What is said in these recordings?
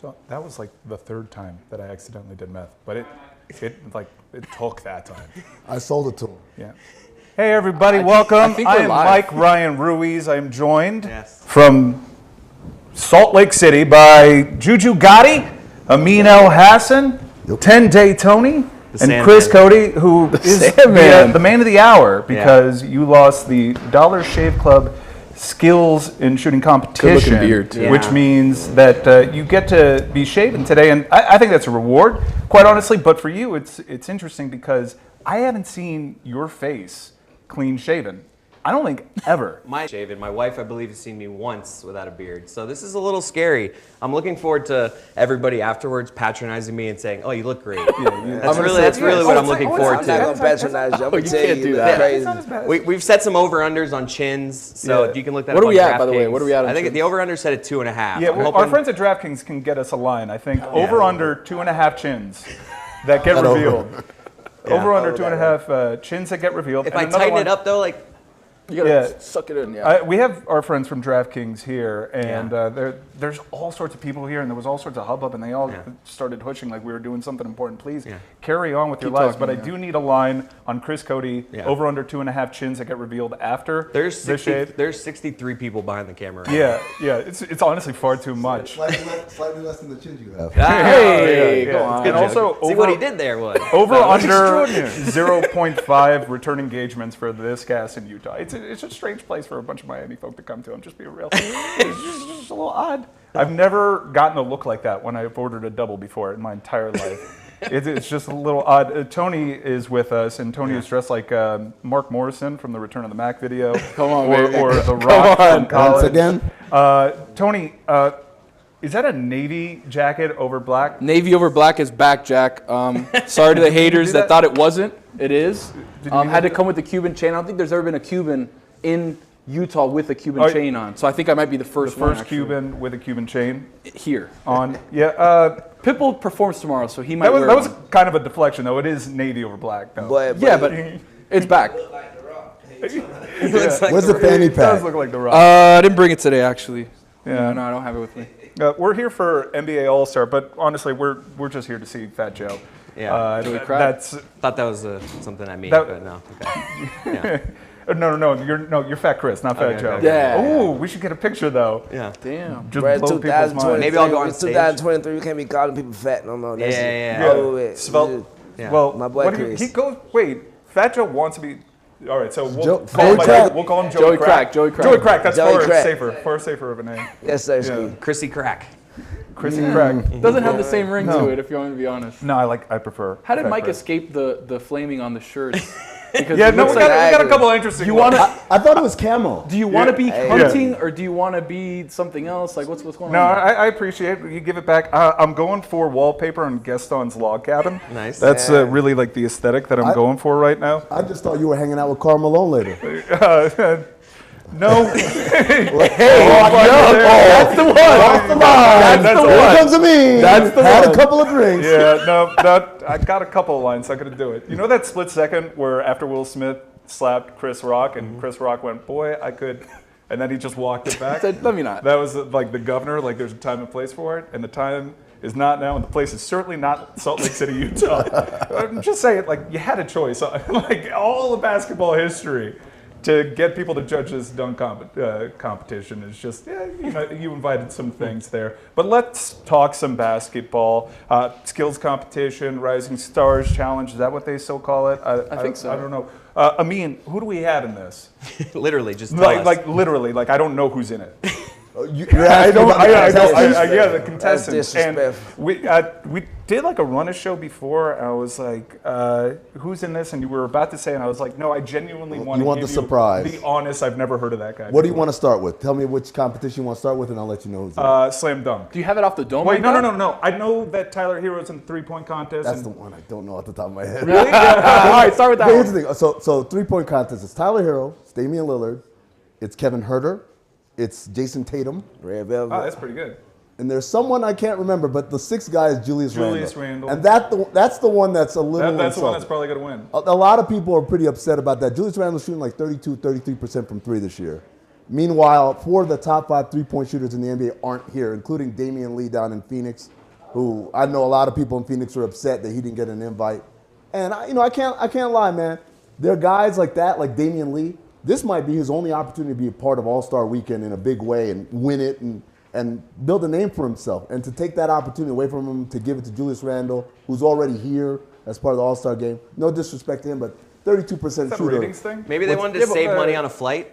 So that was like the third time that I accidentally did meth, but it took that time. I sold it to him. Yeah. Hey everybody, welcome. I am Mike Ryan Ruiz. I am joined from Salt Lake City by JuJu Gotti, Amin El Hassan, 10-Day Tony, and Chris Cote, who is the man of the hour because you lost the Dollar Shave Club Skills in Shooting competition, beard, which means that you get to be shaven today, and I think that's a reward, quite honestly. But for you, it's interesting because I haven't seen your face clean shaven. I don't think ever. My wife, I believe, has seen me once without a beard. So this is a little scary. I'm looking forward to everybody afterwards patronizing me and saying, "Oh, you look great." That's really what I'm looking forward to. I'm not gonna patronize you. I'm gonna tell you that crazy. We've set some over-unders on chins, so you can look that up on DraftKings. What are we at, by the way? What are we at? I think the over-under set at 2.5. Yeah, well, our friends at DraftKings can get us a line. I think over/under 2.5 chins that get revealed. Over/under 2.5 chins that get revealed. If I tighten it up though, like. You gotta suck it in, we have our friends from DraftKings here, and there's all sorts of people here, and there was all sorts of hubbub, and they all started hushing like we were doing something important. Please carry on with your lives, but I do need a line on Chris Cote, over under 2.5 chins that get revealed after there's the shave. There's 63 people behind the camera. It's honestly far too much. Slightly less than the chins you have. Go on. And also, see what he did there was over under 0.5 return engagements for this gas in Utah. It's a strange place for a bunch of Miami folk to come to. I'm just being real. It's just a little odd. I've never gotten a look like that when I've ordered a double before in my entire life. It's just a little odd. Tony is with us, and Tony is dressed like Mark Morrison from the Return of the Mac video. Come on, or The Rock from college. Once again. Tony, is that a navy jacket over black? Navy over black is back, Jack. Sorry to the haters that thought it wasn't. It is. Had to come with the Cuban chain. I don't think there's ever been a Cuban in Utah with a Cuban chain on. So I think I might be the first one. The first Cuban with a Cuban chain? Here. On. Yeah. Pitbull performs tomorrow, so he might wear that was kind of a deflection, though. It is navy over black, though. But it's back. Where's the fanny pack? It does look like The Rock. I didn't bring it today, actually. Yeah. No, I don't have it with me. We're here for NBA All-Star, but honestly, we're just here to see Fat Joe. Yeah. Thought that was something I mean, but no. Okay. You're Fat Chris, not Fat Joe. Okay. Yeah. Oh, we should get a picture though. Yeah. Damn. Just blow people's minds. Maybe I'll go on stage. 2023, we can't be calling people fat no more. Well, my boy Chris. He goes. Wait, Fat Joe wants to be. All right, so we'll call him Joey Crack. Joey Crack. That's far safer of a name. Yes, sir. Chrissy Crack. Chrissy Crack. Doesn't have the same ring to it, if you want me to be honest. No, I prefer. How did Mike escape the flaming on the shirt? Because we got a couple of interesting ones. I thought it was camo. Do you want to be hunting or do you want to be something else? Like what's going on? No, I appreciate it. You give it back. I'm going for wallpaper on Gaston's log cabin. Nice. That's really like the aesthetic that I'm going for right now. I just thought you were hanging out with Karl Malone later. No. That's the one. That's the one. Here comes me. That's the Had one. a couple of drinks. I got a couple of lines. I could do it. You know that split second where after Will Smith slapped Chris Rock and Chris Rock went, "Boy, I could," and then he just walked it back. Said, "Let me not." That was like the governor. Like there's a time and place for it, and the time is not now, and the place is certainly not Salt Lake City, Utah. I'm just saying, like you had a choice. Like all the basketball history. To get people to judge this dunk competition is just, you invited some things there. But let's talk some basketball. Skills competition, Rising Stars Challenge, is that what they still call it? I think so. I don't know. Amin, who do we have in this? Literally, just literally, I don't know who's in it. The contestants. And we did like a run a show before. I was like, who's in this? And you were about to say, and I was like, no, I genuinely want to give the surprise. Be honest, I've never heard of that guy. What do you want to start with? Tell me which competition you want to start with, and I'll let you know who's in it. Slam dunk. Do you have it off the dome? Wait, no. I know that Tyler Hero's in the 3-point contest. That's the one I don't know off the top of my head. Really? All right, start with that Here's the thing. So 3-point contest. It's Tyler Hero, it's Damian Lillard, it's Kevin Huerter, it's Jason Tatum. Red Velvet. Oh, that's pretty good. And there's someone I can't remember, but the sixth guy is Julius Randle. And that's the one that's a little That's the one that's probably going to win. A lot of people are pretty upset about that. Julius Randle's shooting like 33% from three this year. Meanwhile, 4 of the top 5 three-point shooters in the NBA aren't here, including Damian Lee down in Phoenix, who I know a lot of people in Phoenix were upset that he didn't get an invite. And I can't lie, man. There are guys like that, like Damian Lee. This might be his only opportunity to be a part of All-Star Weekend in a big way and win it and build a name for himself. And to take that opportunity away from him to give it to Julius Randle, who's already here as part of the All-Star game. No disrespect to him, but 32% That shooter. ratings thing? Maybe they wanted to save money on a flight.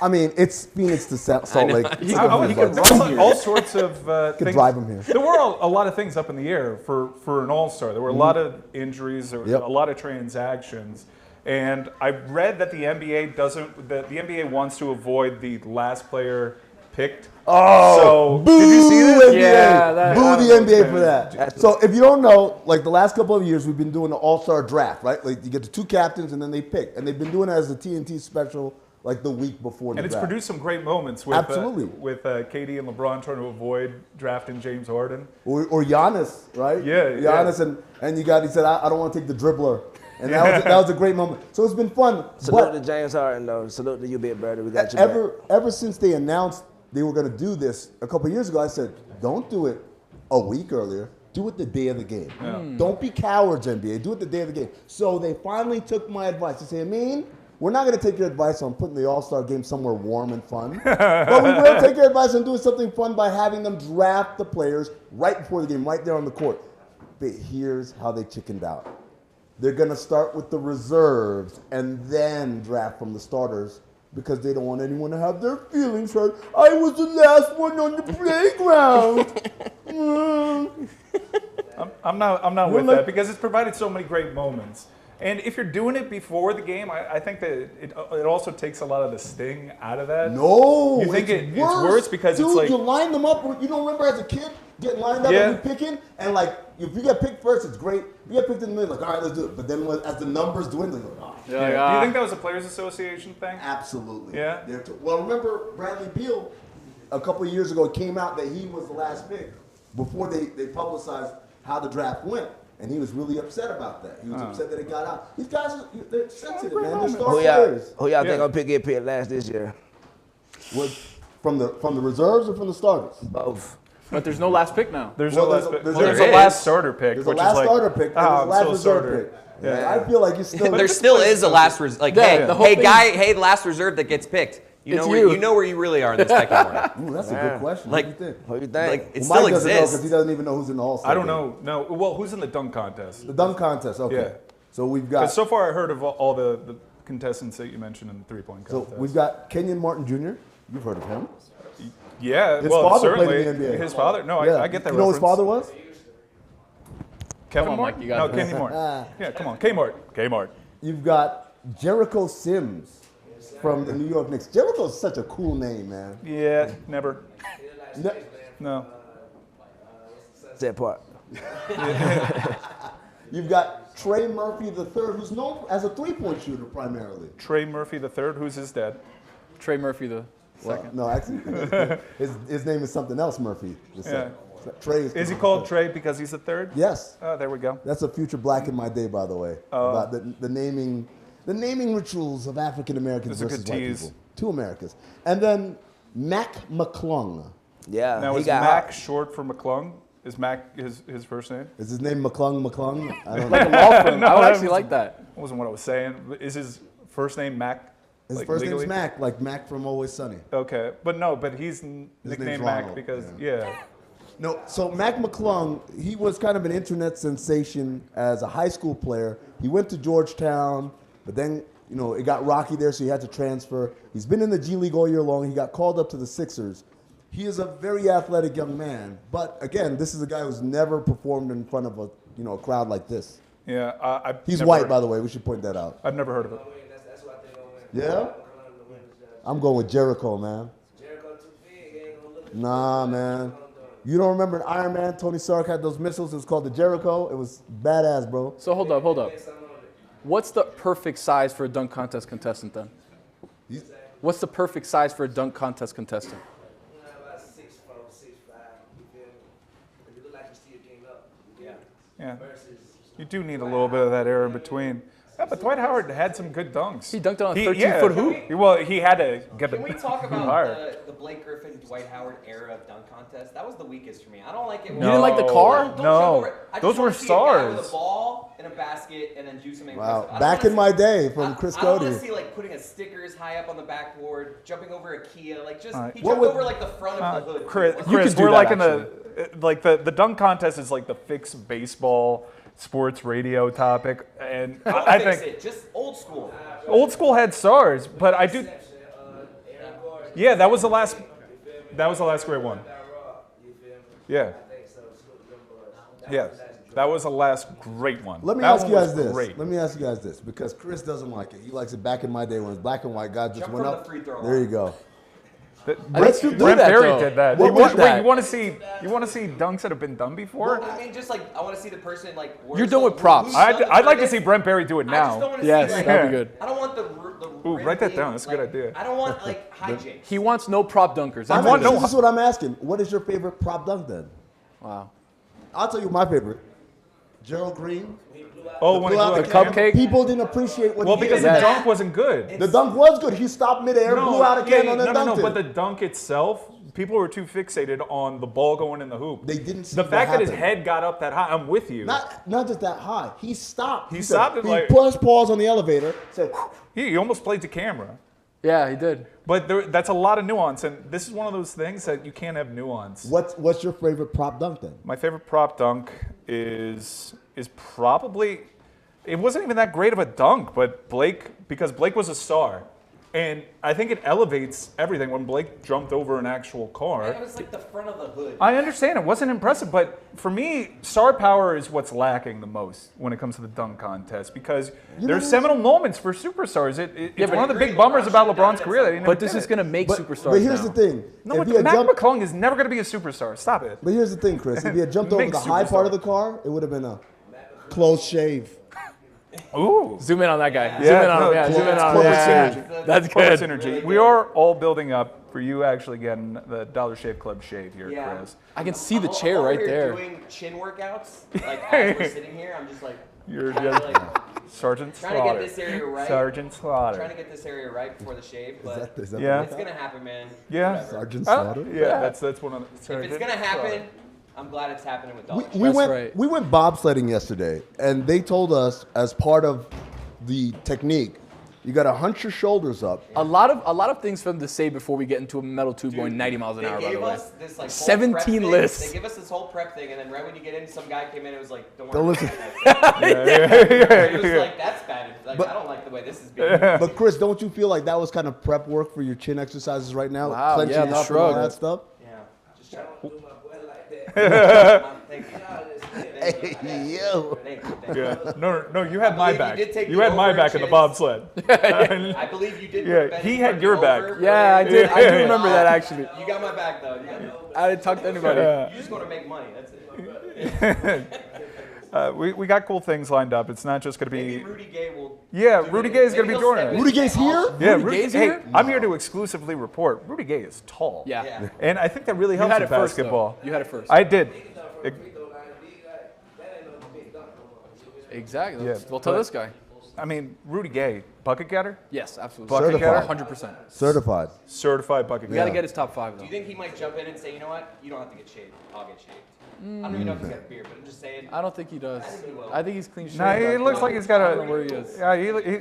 I mean, it's Phoenix to Salt Lake. He could run all sorts of things. drive him here. There were a lot of things up in the air for an All-Star. There were a lot of injuries. There were a lot of transactions. And I read that the NBA the NBA wants to avoid the last player picked. Oh, so boo, did you see this? NBA. Yeah, Boo the NBA for that. So if you don't know, like the last couple of years, we've been doing the All-Star draft, right? Like you get the 2 captains and then they pick. And they've been doing it as a TNT special like the week before the And it's draft. produced some great moments with Absolutely. With KD and LeBron trying to avoid drafting James Harden. Or Giannis, right? Yeah, Giannis and he said, I don't want to take the dribbler. And that was a great moment. So it's been fun. Salute to James Harden, though. Salute to you, Big Brother. We got you back. Ever since they announced they were going to do this a couple years ago, I said, don't do it a week earlier. Do it the day of the game. Yeah. Don't be cowards, NBA. Do it the day of the game. So they finally took my advice. They say, Amin, we're not going to take your advice on putting the All-Star game somewhere warm and fun. But we will take your advice on doing something fun by having them draft the players right before the game, right there on the court. But here's how they chickened out. They're going to start with the reserves and then draft from the starters because they don't want anyone to have their feelings hurt. I was the last one on the playground. I'm not with that because it's provided so many great moments. And if you're doing it before the game, I think that it also takes a lot of the sting out of that. No, you think it's worse because dude, it's like you line them up. You don't remember as a kid getting lined up and you picking, and like if you get picked first, it's great. You get picked in the middle, like all right, let's do it. But then as the numbers dwindle, you're like, oh. Do you think that was a Players Association thing? Absolutely. Yeah. Well, remember Bradley Beal a couple of years ago it came out that he was the last pick before they publicized how the draft went. And he was really upset about that. He was upset that it got out. These guys, they're sensitive, man. They're star players. Who y'all think gonna get picked last this year? From the reserves or from the starters? Both. But there's no last pick now. There's Well, no last pick. there's- There's there a last starter pick, There's a which last is like, starter pick and there's a I'm last so reserve sorry. pick. Yeah. I feel like you're still. There still is a last like, the whole thing- hey, last reserve that gets picked. You It's know you. you know where you really are in the pecking order. Ooh, that's a good question. Like- what do you think? Who you think? Like it Well, still Mike doesn't know exists. because he doesn't even know who's in the All-Star I don't game. know. No. Well, who's in the dunk contest? The dunk contest. Okay. Yeah. So we've got. Because so far I heard of all the contestants that you mentioned in the three-point So contest. we've got Kenyon Martin Jr. You've heard of him? Yeah, His well, father certainly. played in the NBA. His father? No, Yeah. I get that You know who reference. his father was? Kevin Come on, Martin? Mike, you got No, it. Kenny Martin. Yeah, come on. Kmart. Kmart. You've got Jericho Sims from the New York Knicks. Jericho's such a cool name, man. Yeah, never. Ne- No. That part. You've got Trey Murphy III, who's known as a three-point shooter primarily. Trey Murphy III, who's his dad? Trey Murphy the Well, second. no, actually, his name is something else, Murphy. Yeah. Trey Is he called Trey because he's the third? Yes. Oh, there we go. That's a future Black in My Day, by the way. About the naming rituals of African Americans That's a versus good white tease. people. 2 Americas. And then Mac McClung. Yeah. Now, he is got Mac hot. short for McClung? Is Mac his first name? Is his name McClung? I don't Like a know. law firm. No, I would that actually was- like that. That wasn't what I was saying. Is his first name Mac? His like, first legally? name's Mac, like Mac from Always Sunny. Okay, but he's name's nicknamed Mac Ronald, because, yeah. yeah. No, so Mac McClung, he was kind of an internet sensation as a high school player. He went to Georgetown, but then, it got rocky there, so he had to transfer. He's been in the G League all year long. He got called up to the Sixers. He is a very athletic young man, but again, this is a guy who's never performed in front of a crowd like this. Yeah, He's white, by the way. We should point that out. I've never heard of it. Yeah? I'm going with Jericho, man. Nah, man. You don't remember in Iron Man, Tony Stark had those missiles. It was called the Jericho. It was badass, bro. So hold up. What's the perfect size for a dunk contest contestant then? What's the perfect size for a dunk contest contestant? About 6'4", 6'5". You feel me? If you look like you see your game up. Yeah. Yeah. Versus. You do need a little bit of that air in between. Yeah, but Dwight Howard had some good dunks. He dunked on a 13-foot hoop. Well, he had to get the. Can we talk about the Blake Griffin, Dwight Howard era of dunk contest? That was the weakest for me. I don't like it. You didn't like the car? No. Those were stars. With a ball in a basket and then do something. Wow. Back in my day, from Chris Cote. I don't want to see like putting a stickers high up on the backboard, jumping over a Kia, like just he What jumped would- over like the front of the hood. Chris, You could do we're that, like in the dunk contest is like the fixed baseball sports radio topic, and I think it. Just old school. old school had stars, but I do. Yeah, that was the last. That was the last great one. Yeah. Yeah, that was the last great one. Let me That ask one you was guys this. great. Let me ask you guys this, because Chris doesn't like it. He likes it back in my day when it was black and white. Guys just Jump went from up. the free throw There line. you go. Let's do Brent that, Berry though. did that. What was that? You want to see dunks that have been done before? I mean, just like I want to see the person like. You're done with props. I'd like to see Brent Berry do it I just don't now. want to Yes, see, like, that'd be good. I don't want the Ooh, rim write that being, down. That's a good like, idea. I don't want like hijinks. He wants no prop dunkers. I That's mean, want this is what I'm asking. What is your favorite prop dunk then? Wow. I'll tell you my favorite. Gerald Green. Oh, when he blew out The the can? cupcake? People didn't appreciate what Well, he because did. the dunk wasn't good. The dunk was good. He stopped midair, blew out a can, and then dunked it. But the dunk itself, people were too fixated on the ball going in the hoop. They didn't see the what fact that his happened. head got up that high. I'm with you. Not just that high. He stopped. He stopped it He like- pressed pause on the elevator. Said, He almost played to camera. Yeah, he did. But that's a lot of nuance, and this is one of those things that you can't have nuance. what's your favorite prop dunk then? My favorite prop dunk is probably, it wasn't even that great of a dunk, but because Blake was a star. And I think it elevates everything when Blake jumped over an actual car. It was like the front of the hood. I understand it wasn't impressive, but for me, star power is what's lacking the most when it comes to the dunk contest because there's seminal moments for superstars. It's one of the big bummers about LeBron's career that he never But this did is it. going to make superstars But here's now. the thing. No, If he had Mac jumped- McClung is never going to be a superstar. Stop it. But here's the thing, Chris. If he had jumped over Big the high part of superstar. the car, it would have been a close shave. Ooh. Zoom in on that guy. Yeah, Zoom in on no, him. Yeah, zoom in on him. corporate Yeah. synergy. That's Corporate good. synergy. We are all building up for you actually getting the Dollar Shave Club shave here, Yeah. Chris. I can see the I'm chair over right here there. Doing chin workouts, like as we're sitting here, I'm just like You're trying to, just like, Sergeant trying to Slaughter. get this area right. Sergeant Slaughter. Trying to get this area right before the shave, but Is that Yeah. it's gonna happen, man. Yeah. Sergeant Slaughter? Yeah, that's one of the. If Sergeant it's gonna Slaughter. happen, I'm glad it's happening with Dollar We Shave. went right. we went bobsledding yesterday, and they told us as part of the technique, you got to hunch your shoulders up. A lot of things for them to say before we get into a metal tube going 90 miles an hour, by They the gave way. us this like whole 17 prep thing. lists. They give us this whole prep thing, and then right when you get in, some guy came in and was like, "Don't worry." Don't listen. It was like, "That's bad." Like, I don't like the way this is being. But Chris, don't you feel like that was kind of prep work for your chin exercises right now? Wow, Clenching yeah, up the and shrug. all that stuff? Yeah, just try. Do my boy like that. Thank you. Hey, yo. Thank you. Yeah. No, you had my believe you back. did take You the had my back in the overages. bobsled. I believe you did. Yeah, put Ben he in had front your of back. over Yeah, I earlier. did. I do remember that actually. You got my back though. You got my back. I didn't talk to anybody. You just want to make money. That's it. We got cool things lined up. It's not just going to Maybe be. Rudy Gay will. Yeah, do Rudy it. Gay is going Maybe to be he'll doing step it. in. Rudy Gay's here? Yeah, Rudy Gay's hey, here? I'm here to exclusively report. Rudy Gay is tall. Yeah. Yeah. And I think that really You helps had with it first, basketball. though. You had it first. I did. Free throw line, big like, that ain't no big dunk no more. Exactly. Yeah, Well, tell but- this guy. I mean, Rudy Gay, bucket getter, Yes, absolutely. Bucket Certified. getter, 100%. Certified. certified bucket We got to getter. get his top 5, though. Do you think he might jump in and say, you know what? You don't have to get shaved. I'll get shaved. I don't even know if he's got a beard, but I'm just saying. I don't think he does. think he will. I think he's clean shaven. No, he looks like he's got I don't know a. where he is. Yeah,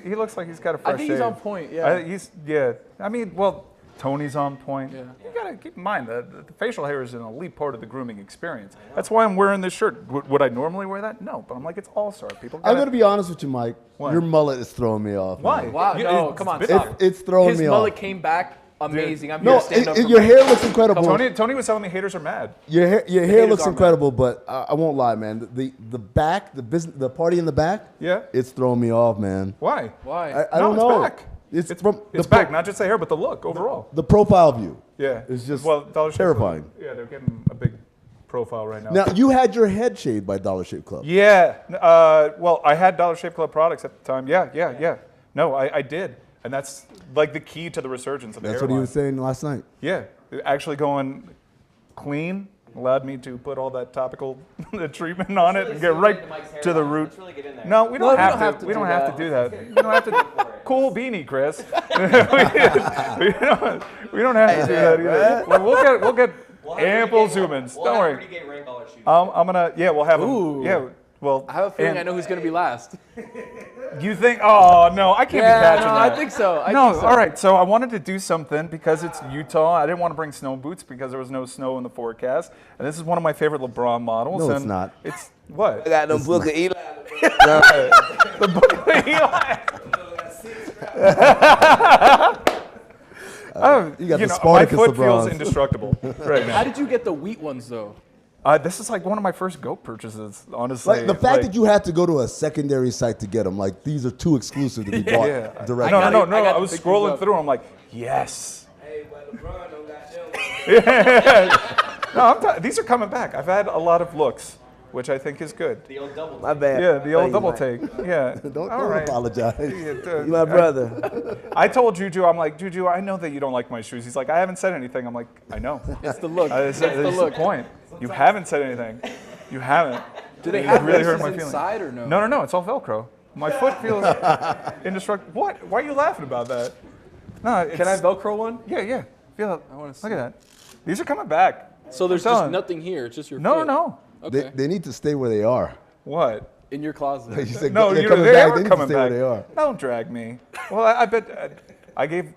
he looks like he's got a fresh I think he's shave. on point, yeah. Yeah. I mean, well, Tony's on point. Yeah. You gotta keep in mind that the facial hair is an elite part of the grooming experience. That's why I'm wearing this shirt. Would I normally wear that? No, but I'm like, it's all-star. People. I'm gotta- going to be honest with you, Mike. What? Your mullet is throwing me off. Why? man. Wow, You- no, it's come on, been- stop. It's throwing His me mullet off. came back amazing. I'm here No, to stand up for your my- hair looks incredible. Tony was telling me haters are mad. Your hair haters looks are incredible, but I won't lie, man. The back, the party in the back, Yeah. it's throwing me off, man. Why? Why? I No, don't it's know. back. It's It's from It's the back, not just the hair, but the look overall. the profile view. Yeah. It's just Dollar Shave terrifying. Club, yeah, they're getting a big profile right now. Now you had your head shaved by Dollar Shave Club. Yeah. Well, I had Dollar Shave Club products at the time. Yeah. No, I did. And that's like the key to the resurgence of the That's what he hairline. was saying last night. Yeah. Actually going clean, allowed me to put all that topical treatment on it and get right to the root. Let's really get in there. No, we don't have to. We don't have to do that. We don't have to. Cool beanie, Chris. we don't have to do that either. We'll get ample zoom-ins. Don't worry. Rudy Gay rain collar shoes. I'm gonna. Yeah, we'll have Ooh. them. Yeah. Well, I have a feeling I know who's going to be last. You think? Oh no, I can't be catching that. I think so. All right. So I wanted to do something because it's Utah. I didn't want to bring snow boots because there was no snow in the forecast. And this is one of my favorite LeBron models. No, and it's not. It's what? I got them Book of Eli. The book of Eli. You got the my Spartacus foot feels LeBrons. indestructible right now. How did you get the wheat ones, though? This is like one of my first GOAT purchases, honestly. Like the fact that you had to go to a secondary site to get them, like these are too exclusive to be bought directly. No, I I got was the pictures scrolling up. through. I'm like, yes. Hey, but LeBron don't got them. No, these are coming back. I've had a lot of looks, which I think is good. The old double. My bad. Yeah, the old double take. take. Yeah. Don't All right. apologize. You my brother. I told JuJu, I'm like, JuJu, I know that you don't like my shoes. He's like, I haven't said anything. I'm like, I know. It's the look. That's It's the the look. point. You haven't said anything. You haven't. Do they It have really laces hurt my feelings. inside or no? No, it's all Velcro. My foot feels indestructible. What? Why are you laughing about that? No, it's, Can I Velcro one? Yeah. Feel it. I wanna see. Look at that. These are coming back. So there's I'm just telling. nothing here. It's just your No. foot. Okay. They need to stay where they are. What? In your closet. You said No, they're coming they back. are They need to coming stay back. where they are. Don't drag me. Well, I bet I gave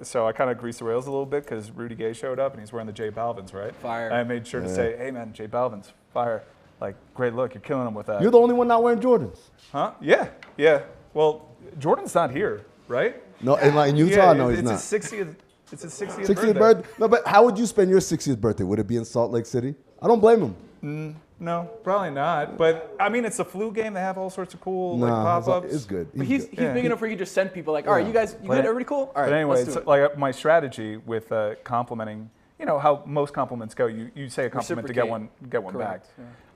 so I kind of greased the rails a little bit because Rudy Gay showed up and he's wearing the J Balvin's, right? Fire. And I made sure to say, hey man, J Balvin's, fire. Like, great look, you're killing him with that. You're the only one not wearing Jordans. Huh? Yeah. Well, Jordan's not here, right? No, in Utah, Yeah, no, he's it's not. His 60th. It's his 60th, 60th birthday. No, but how would you spend your 60th birthday? Would it be in Salt Lake City? I don't blame him. No, probably not. But I mean, it's a flu game. They have all sorts of cool like Nah, pop-ups. it's good. But he's Yeah. big enough where he can just send people like, all right, you guys, you good? Everybody cool? All right, But anyway, let's it's do it. like my strategy with complimenting. You know how most compliments go. You say a compliment to get one Correct,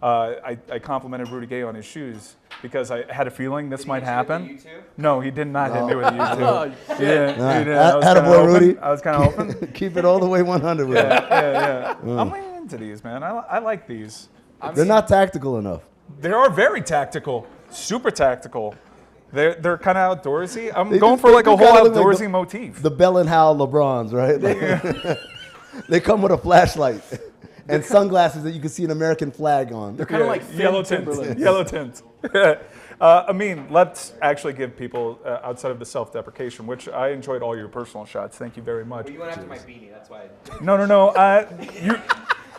back. I complimented Rudy Gay on his shoes because I had a feeling this might happen. You too? No, he did not hit me with a YouTube. Oh, He didn't. Attaboy, Rudy. I was kind of hoping. Keep it all the way 100 with him. Yeah. I'm leaning into these, man. I like these. They're not tactical enough. They are very tactical, super tactical. They're kind of outdoorsy. I'm They going do- for they like do a whole kinda look like outdoorsy motif. The Bell and Howell LeBrons, right? They come with a flashlight and sunglasses that you can see an American flag on. They're kind of like thin yellow tint. Timberlands. Yellow tint. I mean, let's actually give people outside of the self-deprecation, which I enjoyed all your personal shots. Thank you very much. Well, you went after my beanie. That's why. No.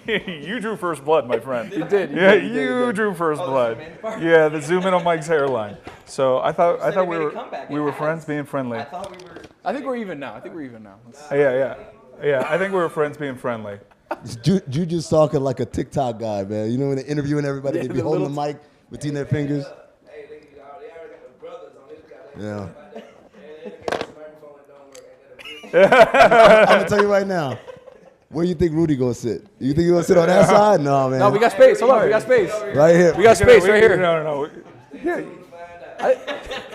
You drew first blood, my friend. You did. You drew first blood. zoom in part? Yeah, the zoom in on Mike's hairline. So I thought they we made a were comeback. we were It friends has. being friendly. I thought we were. I think we're even now. Let's- Yeah. I think we were friends being friendly. Juju's talking like a TikTok guy, man. You know, when they're interviewing everybody, Yeah, they be the holding the little- mic between their fingers. Hey, they already got the brothers on this guy. Yeah. And they get this microphone that don't work. I'm gonna tell you right now. Where you think Rudy gonna sit? You think he gonna sit on that side? No, man. No, we got space. Hold on, we got space. right here. We got space right here. No. Yeah,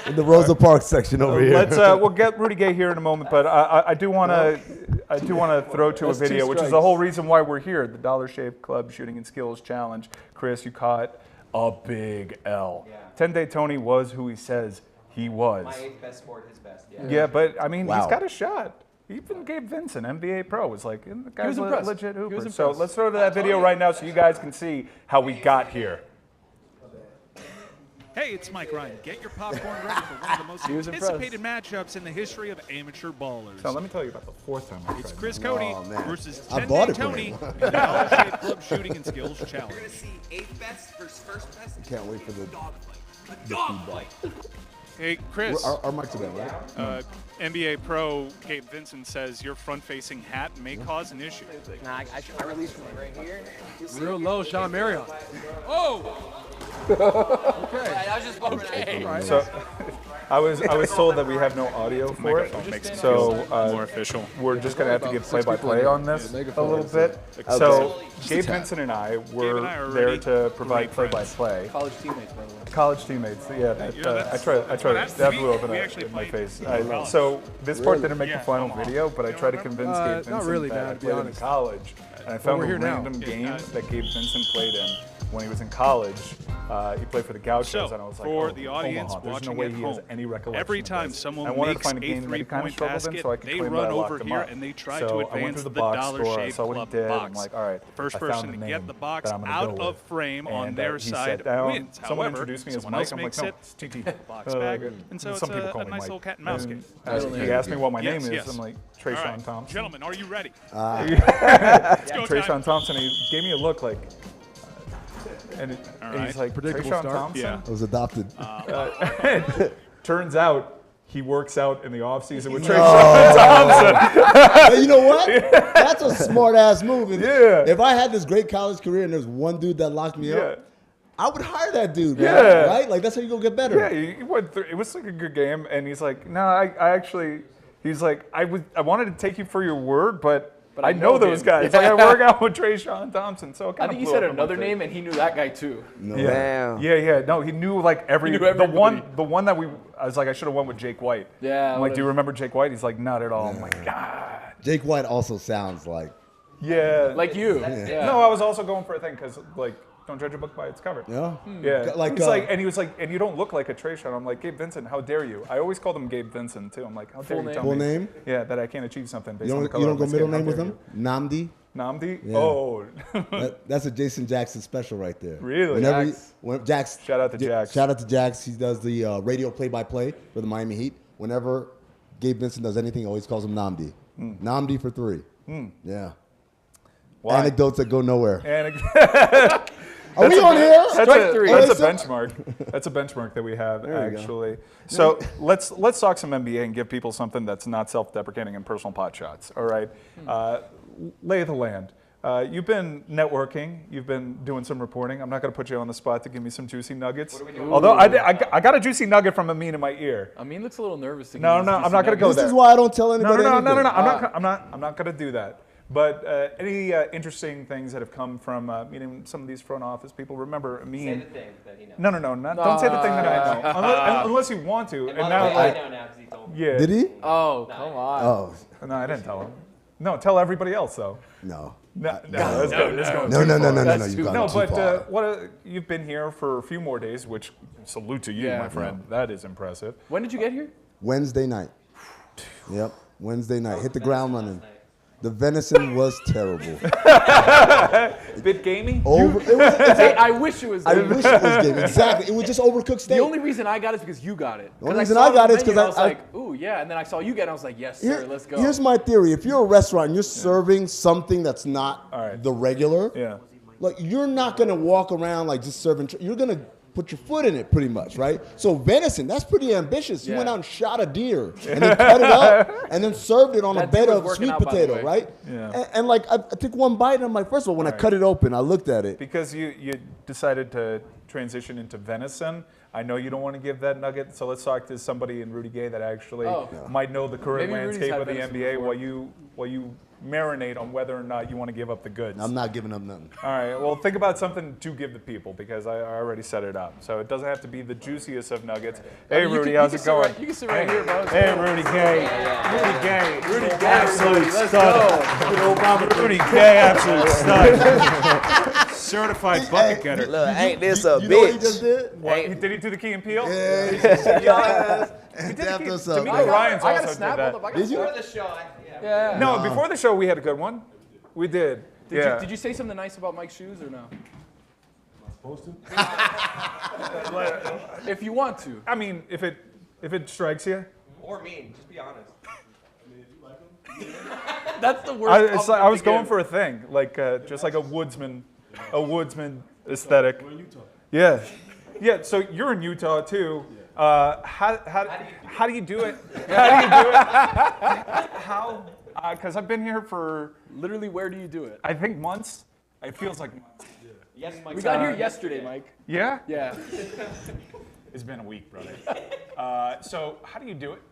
in the Rosa Parks section over here. let's we'll get Rudy Gay here in a moment, but I do want to throw to That's a video, two which is the strikes. whole reason why we're here, the Dollar Shave Club Shooting and Skills Challenge. Chris, you caught a big L. Yeah. 10-Day Tony was who he says he was. My 8th best sport, his best. Yeah. Yeah, but I mean, Wow. he's got a shot. Even Gabe Vincent, NBA pro, was like, the guy's was a impressed. legit He was hooper. So impressed. let's throw to that video right now so you guys can see how we got here. Hey, it's Mike Ryan. Get your popcorn ready for one of the most He was impressed. anticipated matchups in the history of amateur ballers. So let me tell you about the fourth time I It's tried Chris that. Cote Oh, man. versus I 10 bought Day it for Tony him. in the Dollar Shave Club Shooting and Skills Challenge. see 8th best versus 1st best. Can't wait for the Dogfight. Hey, Chris, our mics are better, right? NBA pro Gabe Vincent says your front-facing hat may cause an issue. Nah, I released one right here. Real low, Sean Marriott. I was just bumping So I was told that we have no audio for it, so more official. we're just gonna have to give play-by-play on this a little bit. So Gabe Vincent and I were are there already to provide great play-by-play. College teammates, by the way. College teammates, yeah. I tried. That blew up we actually in my played face. in college. So this part didn't make Yeah, the final Omaha. video, but I tried to convince Gabe Vincent not really, that man, I to be played in honest. college and I found we're a here now. random game that Gabe Vincent played in when he was in college. He played for the Gauchos, So, and I was like, for oh, the audience Omaha, there's no watching way at he has home, any recollection every of time this. someone I wanted to makes find a a game that he kind of three-point struggled in, basket, so I could they claim run that I locked over him here up. and they try So to I went advance through the the box Dollar store, I Shave saw what he Club did, box. I'm like, all right, First I found person the to name get the box that I'm gonna out go of with. frame on And, their he side sat down. wins. Someone However, introduced me as someone Mike. else I'm like, makes no, it, it's TT. box back, Like, and so some it's people call a me nice Mike. little cat and mouse And, game. he asked me what my Yes, name yes. is. I'm like, All Trayshawn right, Thompson. gentlemen, are you ready? Go Trayshawn Trayshawn Thompson. He gave me a look like, and he's like, Predictable Trayshawn start. Thompson. Yeah. I was adopted. Turns out he works out in the off season with Trayshawn Thompson. But you know what? That's a smart ass move. And Yeah. If I had this great college career and there's one dude that locked me Yeah. up, I would hire that dude. Man, Yeah. right? Like that's how you go get better. Yeah, he went through. It was like a good game, and he's like, no, I actually, he's like, I wanted to take you for your word, but I know those him. guys. Like I work out with Trayshawn Thompson, so it I kind think of he said another name, and he knew that guy too. No. Yeah. Yeah. No, he knew like He knew the everybody. one that I was like, I should have went with Jake White. Yeah, I'm like, do you would've- remember Jake White? He's like, not at all. I'm like, God. Jake White also sounds like. Yeah. Like you. Yeah. No, I was also going for a thing because like, don't judge a book by its cover. Yeah. Yeah. Like, He's like, and he was like, and you don't look like a Trayshawn. I'm like, Gabe Vincent, how dare you? I always called him Gabe Vincent too. I'm like, how dare you name? tell Full me? name? Yeah, that I can't achieve something based You on the don't, color you don't of go my middle skin. name How with dare him? you? Namdi? Namdi? Yeah. Oh. That's a Jason Jackson special right there. Really? Whenever Jax. when Jax. Shout out to Jax. Shout out to Jax. He does the radio play-by-play for the Miami Heat. Whenever Gabe Vincent does anything, he always calls him Namdi. Namdi for 3. Yeah. Why? Anecdotes that go nowhere. And Are we on here? Strike three. That's a Oh, benchmark. That's a benchmark that we have There you go. actually. So let's talk some NBA and give people something that's not self-deprecating and personal pot shots. All right, lay of the land. You've been networking. You've been doing some reporting. I'm not going to put you on the spot to give me some juicy nuggets. Although I got a juicy nugget from Amin in my ear. Amin looks a little nervous. To No, give no, us I'm juicy not going to go nuggets. there. This is why I don't tell anybody No. anything. I'm not going to do that. But any interesting things that have come from meeting some of these front office people? Remember, Amin. Say the thing that he knows. No, don't say the thing that I know, unless you want to. And And by the now, way, like, I know now because he told me. yeah. Did he? Oh, come on. Oh, No, I didn't tell him. No, tell everybody else though. no. No, let's go. Let's go. No. That's You've too- gone No, too but far. you've been here for a few more days, which salute to you, Yeah. my friend. That is impressive. When did you get here? Wednesday night. Yep. Wednesday night. Hit the ground running. The venison was terrible. Bit gamey. Hey, I wish it was. I wish it was game. Exactly. It was just overcooked steak. The only reason I got it is because you got it. The only 'Cause reason saw I it got on it the is 'cause menu, I- I was I- like, ooh, yeah. And then I saw you get it, and I was like, yes, sir, let's go. Here's my theory. If you're a restaurant and you're serving something that's not All right. the regular, Yeah. like you're not gonna walk around like just serving. You're gonna put your foot in it pretty much, right? So venison, that's pretty ambitious. You Yeah. went out and shot a deer and then cut it up and then served it on a That bed deer was of working sweet out, by the potato, way. right? Yeah. And like I took one bite and I'm like, first of all, when I cut it open, I looked at it. Because you decided to transition into venison. I know you don't want to give that nugget, so let's talk to somebody in Rudy Gay that actually might know the current Maybe Rudy's landscape had of the venison NBA before. while you marinate on whether or not you want to give up the goods. I'm not giving up nothing. All right, well, think about something to give the people because I already set it up. So it doesn't have to be the juiciest of nuggets. Hey, You Rudy, can- how's you it can sit going? right- you can sit right here, bro. Hey, Rudy Gay. Rudy Gay. Rudy Gay, Absolute let's stud. Rudy Gay, absolute stud. Certified bucket getter. Look, ain't this a You know what he bitch? just did? What, did he do the Key and Peele? Yeah, he just shut your ass and did the tapped key- us to up. me, bro. Ryan's I got also a snap. did that. Hold up, I got Did a you? snap. For the show, Yeah. No, before the show we had a good one. We did. Yeah. Did you say something nice about Mike's shoes or no? If you want to. I mean, if it strikes you, or mean. Just be honest. That's the worst. I was going for a thing, like just like a woodsman aesthetic. We're in Utah. Yeah, yeah. So you're in Utah too. How do you do it? How do you do it? How? Because I've been here for Literally, where do you do it? I think months. It feels like months. Yes, Mike. We got here yesterday, Mike. Yeah. Yeah. It's been a week, brother. So how do you do it?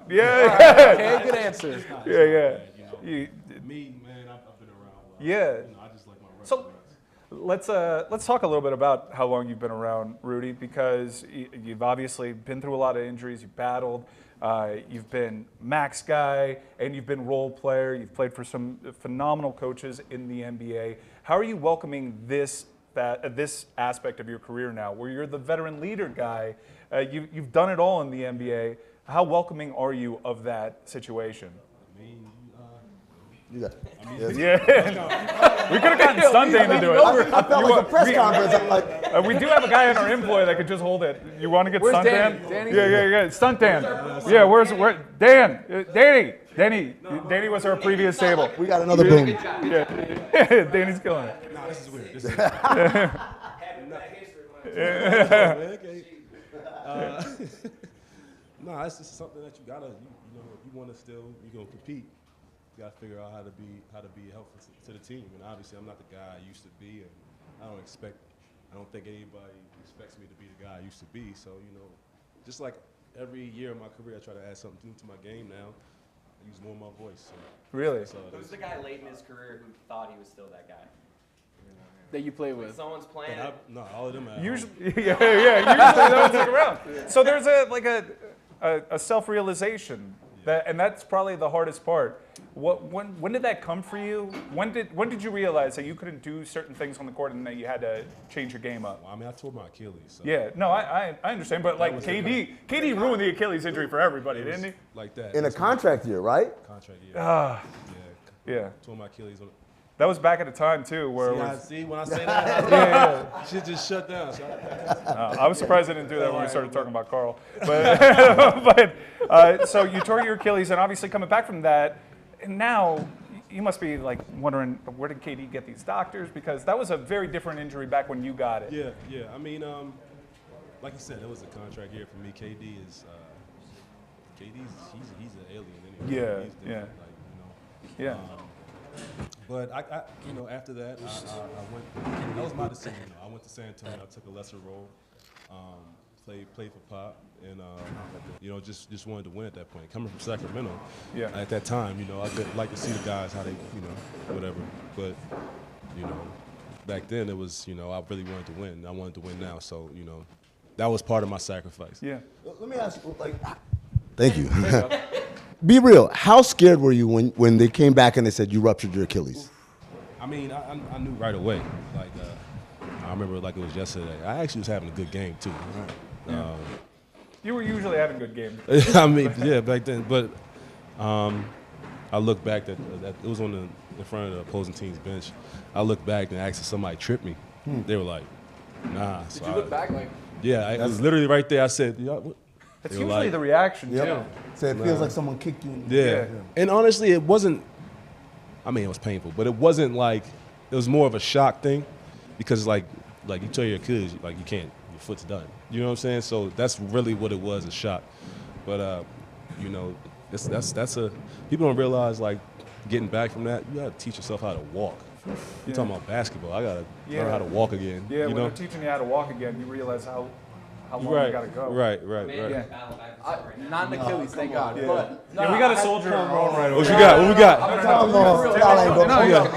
Yeah. Okay, good answer. Yeah. You, Me, man, I've been around a lot. yeah. You know, I just like my So let's talk a little bit about how long you've been around, Rudy, because you've obviously been through a lot of injuries. You've battled. You've been max guy, and you've been role player. You've played for some phenomenal coaches in the NBA. How are you welcoming this aspect of your career now, where you're the veteran leader guy? You've done it all in the NBA. How welcoming are you of that situation? You got We could have gotten Stunt Dan to do it. I felt like a press conference. I'm like, We do have a guy in our employ that could just hold it. You want to get Where's Stunt Danny? Dan? Danny? Yeah. Stunt Dan. Yeah, where? Dan? Danny was our previous table. we got another boom. Yeah. Danny's killing it. Nah, this is weird. This is nah, it's just something that you gotta, you know, if you want to still, you're gonna compete. You gotta figure out how to be helpful to the team. And obviously, I'm not the guy I used to be, and I don't think anybody expects me to be the guy I used to be. So, you know, just like every year in my career, I try to add something new to my game now. I use more of my voice. So. Really? So Who's the guy late in his career who thought he was still that guy? That you play with. Someone's playing. No, all of them. Usually, usually that would stick around. So there's a self-realization, and that's probably the hardest part. When did that come for you? When did you realize that you couldn't do certain things on the court and that you had to change your game up? Well, I mean, I tore my Achilles. So Yeah, no, I understand, but like KD ruined the Achilles injury for everybody, didn't he? like that. In a contract year, right? contract year. Yeah. Tore my Achilles on. That was back at a time too, where it was. See, when I say that, shit just shut down. So I was surprised I didn't do that when we started talking about Carl. But so you tore your Achilles, and obviously coming back from that, and now you must be like wondering, where did KD get these doctors? Because that was a very different injury back when you got it. yeah. I mean, like you said, it was a contract year for me. KD is, he's an alien anyway. Yeah, He's yeah. Like, you know. Yeah. But I, you know, after that, I went. That was my decision. I went to San Antonio. I took a lesser role, played for Pop, and you know, just wanted to win at that point. Coming from Sacramento, at that time, you know, I could like to see the guys how they, you know, whatever. But you know, back then it was, you know, I really wanted to win. I wanted to win now, so you know, that was part of my sacrifice. Yeah. Let me ask you, like, thank you. Be real. How scared were you when they came back and they said you ruptured your Achilles? I mean, I knew right away. Like, I remember like it was yesterday. I actually was having a good game too. You were usually having good games. I mean, yeah, back then. But I look back that it was on in front of the opposing team's bench. I looked back and asked if somebody tripped me. They were like, "Nah." Did you look back like? Yeah, I was literally right there. I said, "Yeah." What? It's usually the reaction too. So it feels like someone kicked you. Yeah. And honestly, it wasn't. I mean, it was painful, but it wasn't like it was more of a shock thing, because like you tell your kids like you can't, your foot's done. You know what I'm saying? So that's really what it was, a shock. But you know, that's a people don't realize, like, getting back from that, you gotta teach yourself how to walk. You're talking about basketball. I gotta learn how to walk again. Yeah, you when know? they're teaching you how to walk again, you realize how long you gotta go. Right. Not an Achilles, thank God. Yeah. But Yeah, we got a soldier in our own right What over you got? What we got?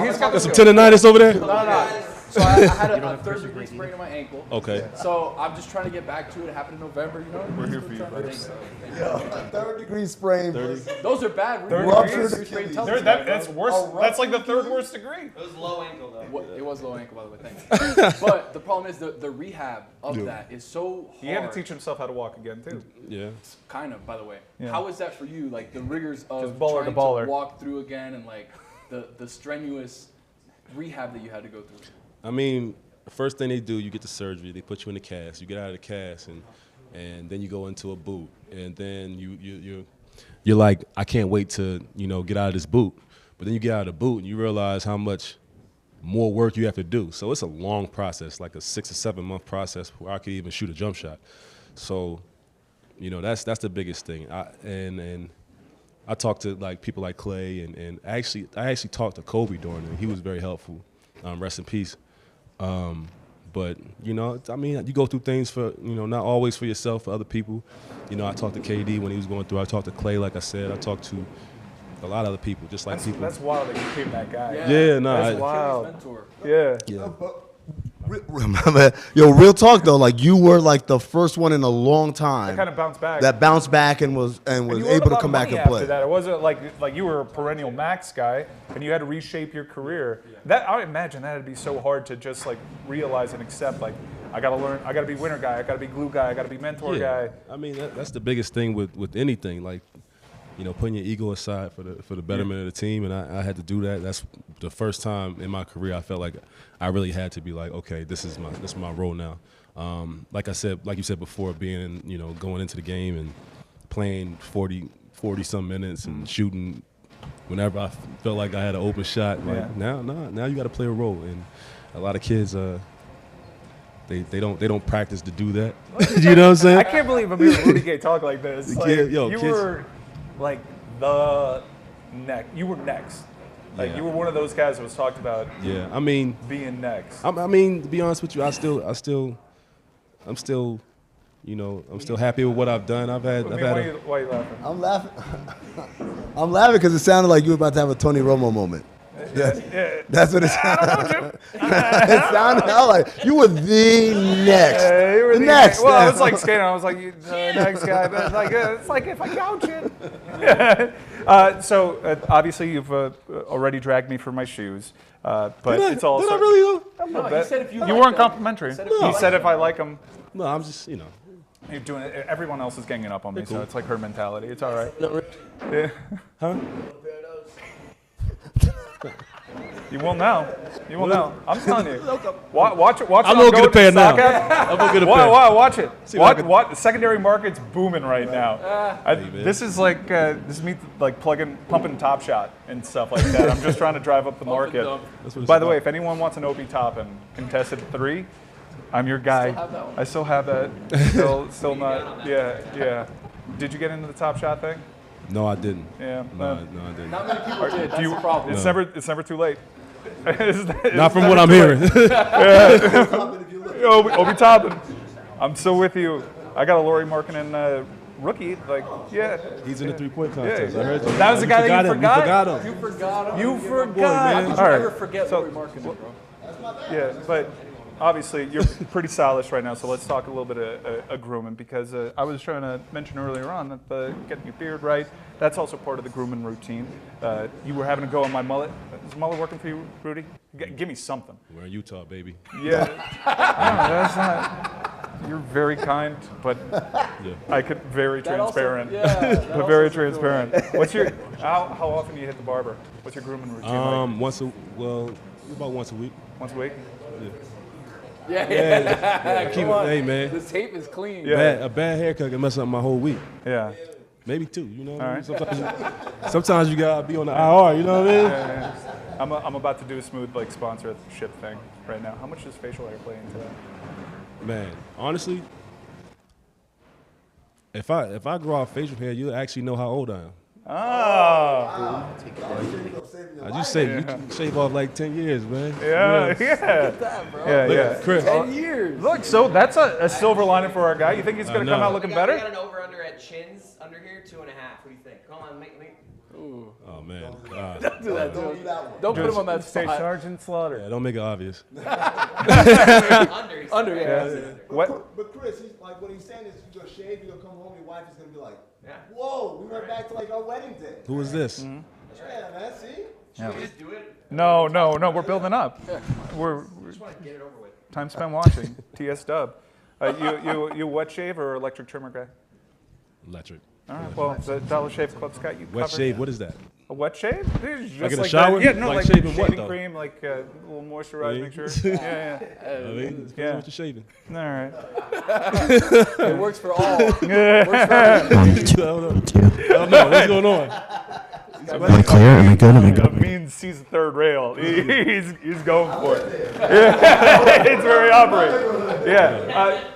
He's got Got some tendonitis over there? No. So I had a third-degree sprain in my ankle. Okay. So I'm just trying to get back to it. It happened in November, you know? We're here for you, brother. Third-degree sprain. Those are bad. Ruptured Sprain Achilles. tells us That's worse. That's like the third worst degree. It was low ankle though. It was low ankle, by the way. Thanks. But the problem is the rehab of that is so hard. He had to teach himself how to walk again too. Yeah. Kind of, by the way. Yeah. How was that for you? Like the rigors of Just baller to trying baller. to walk through again, and like the strenuous rehab that you had to go through. I mean, the first thing they do, you get the surgery. They put you in the cast. You get out of the cast, and then you go into a boot, and then you're like, I can't wait to, you know, get out of this boot. But then you get out of the boot and you realize how much more work you have to do. So it's a long process, like a 6 or 7 month process where I could even shoot a jump shot. So, you know, that's the biggest thing. And I talked to like people like Clay, and I actually talked to Kobe during it. He was very helpful. Rest in peace. But, you know, I mean, you go through things for, you know, not always for yourself, for other people. You know, I talked to KD when he was going through. I talked to Clay, like I said. I talked to a lot of other people, just like people. That's wild that you became that guy. Yeah, no. That's wild. Mentor. Yeah. Yeah. real talk though. Like you were like the first one in a long time kind of bounced back. that bounced back and was you earned able a to lot come of back money and play. after that. It wasn't like you were a perennial max guy, and you had to reshape your career. That I would imagine that'd be so hard to just like realize and accept. Like I gotta learn. I gotta be winner guy. I gotta be glue guy. I gotta be mentor guy. I mean, that's the biggest thing with anything. Like, putting your ego aside for the betterment of the team, and I had to do that. That's the first time in my career I felt like I really had to be like, okay, this is my role now. Like you said before, going into the game and playing 40 some minutes and shooting whenever I felt like I had an open shot. Like now you got to play a role, and a lot of kids they don't practice to do that. You know what I'm saying? I can't believe I'm hearing Rudy Gay talk like this. Like, you were like the next. You were next. Like you were one of those guys that was talked about. Yeah, I mean, being next. I mean, to be honest with you, I'm still, I'm still happy with what I've done. Why are you laughing? I'm laughing. I'm laughing because it sounded like you were about to have a Tony Romo moment. That's what it sounded. It sounded like you were the next. Yeah, you were the next. Well, I was like skating. I was like the next guy. But it's like if I count it. So obviously you've already dragged me for my shoes. But it's also. Did I really? No, he said if you weren't complimentary. He said if I like him. No, I'm just You're doing it. Everyone else is ganging up on me, so it's like her mentality. It's all right. Yeah. Huh? You will now. You will now. I'm telling you. Watch it. I'm gonna get a pair now. I'm gonna get a pair. Watch it. What? The secondary market's booming right now. This is like this is me like pumping Top Shot and stuff like that. I'm just trying to drive up the market. By the way, if anyone wants an OB top and contested 3, I'm your guy. I still have that. Still not. Yeah. Did you get into the Top Shot thing? No, I didn't. Yeah. No, I didn't. Not many people did. That's the problem. It's never too late. Not from what I'm hearing. Obi Toppin. I'm still with you. I got a Laurie Markkinen rookie. Like, yeah. He's in the 3-point contest. Yeah. I heard you. That was the guy that you forgot? You forgot him. You forgot. How could you All right. ever forget Laurie Markkinen, bro? Yeah, but obviously you're pretty stylish right now, so let's talk a little bit of grooming, because I was trying to mention earlier on that getting your beard right, that's also part of the grooming routine. You were having to go on my mullet. Is the mullet working for you, Rudy? Give me something. We're in Utah, baby. Yeah. No, that's not. You're very kind, but I could very transparent. But very transparent. What's your how often do you hit the barber? What's your grooming routine like? About once a week. Once a week? Yeah. Hey, man. The tape is clean. Yeah. A bad haircut can mess up my whole week. Yeah. Maybe 2, you know. All right. Sometimes you gotta be on the IR, you know what I mean? Yeah. I'm about to do a smooth sponsorship thing right now. How much does facial hair play into that? Man, honestly, if I grow out facial hair, you'll actually know how old I am. Oh. I just say you can shave off like 10 years, man. Yeah. Look at that, bro. Yeah. Chris. 10 years. Look, so that's a silver lining for our guy. You think he's going to come out looking better? We got an over-under at chins under here, 2.5. What do you think? Come on, make. Ooh. Oh, man. Don't do that, dude. Don't put him on that State spot. Sergeant Slaughter. Yeah, don't make it obvious. Under, yeah. What? But Chris, like what he's saying is, you're gonna shave, you're gonna come home, your wife is gonna be like, "Whoa, we went back to like our wedding day." Who is this? Yeah, man. See? Should we just do it? No. We're building up. We're Just want to get it over with. time spent watching. TS Dub. You wet shave or electric trimmer guy? Electric. All right. Well, the Dollar Shave Club's got you Wet covered. shave, what is that? A wet shave? It's just Like in the that- shower? Yeah, no, Like like shaving what, though? cream, like a little moisturizing, sure. Yeah. I mean, depends on what you're shaving. All right. It works for all. I don't know. What's going on? Am I clear? Am I good? Am I good? Means sees the third rail. He's going for it. Yeah. It's very operate. Yeah.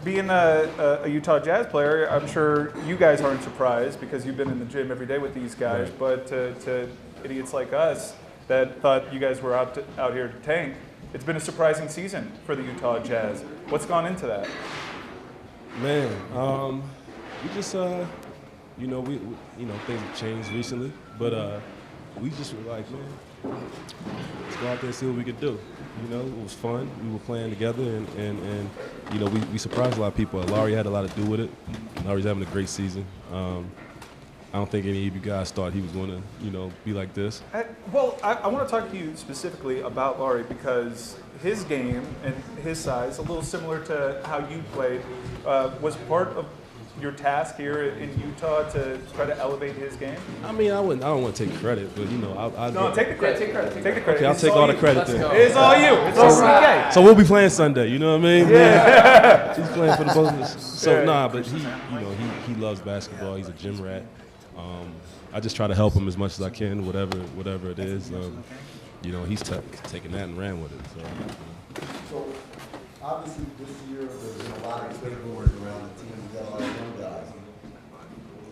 Being a Utah Jazz player, I'm sure you guys aren't surprised because you've been in the gym every day with these guys. Right. But to idiots like us that thought you guys were out here to tank, it's been a surprising season for the Utah Jazz. What's gone into that? Man, we just we things have changed recently, but we just were like, man, let's go out there and see what we could do. You know, it was fun. We were playing together, and you know, we surprised a lot of people. Laurie had a lot to do with it. Laurie's having a great season. I don't think any of you guys thought he was going to, you know, be like this. I want to talk to you specifically about Laurie because his game and his size, a little similar to how you played, was part of your task here in Utah to try to elevate his game. I mean, I don't want to take credit, but you know, No, take the credit. Take the credit. Okay, I'll take all the credit then. It's all you. It's all CK. So we'll be playing Sunday. You know what I mean? Yeah. He's playing for the both of us. So but he loves basketball. He's a gym rat. I just try to help him as much as I can, whatever it is. You know, he's taken that and ran with it. So obviously this year there's been a lot of paperwork around the team. We got a lot of young guys.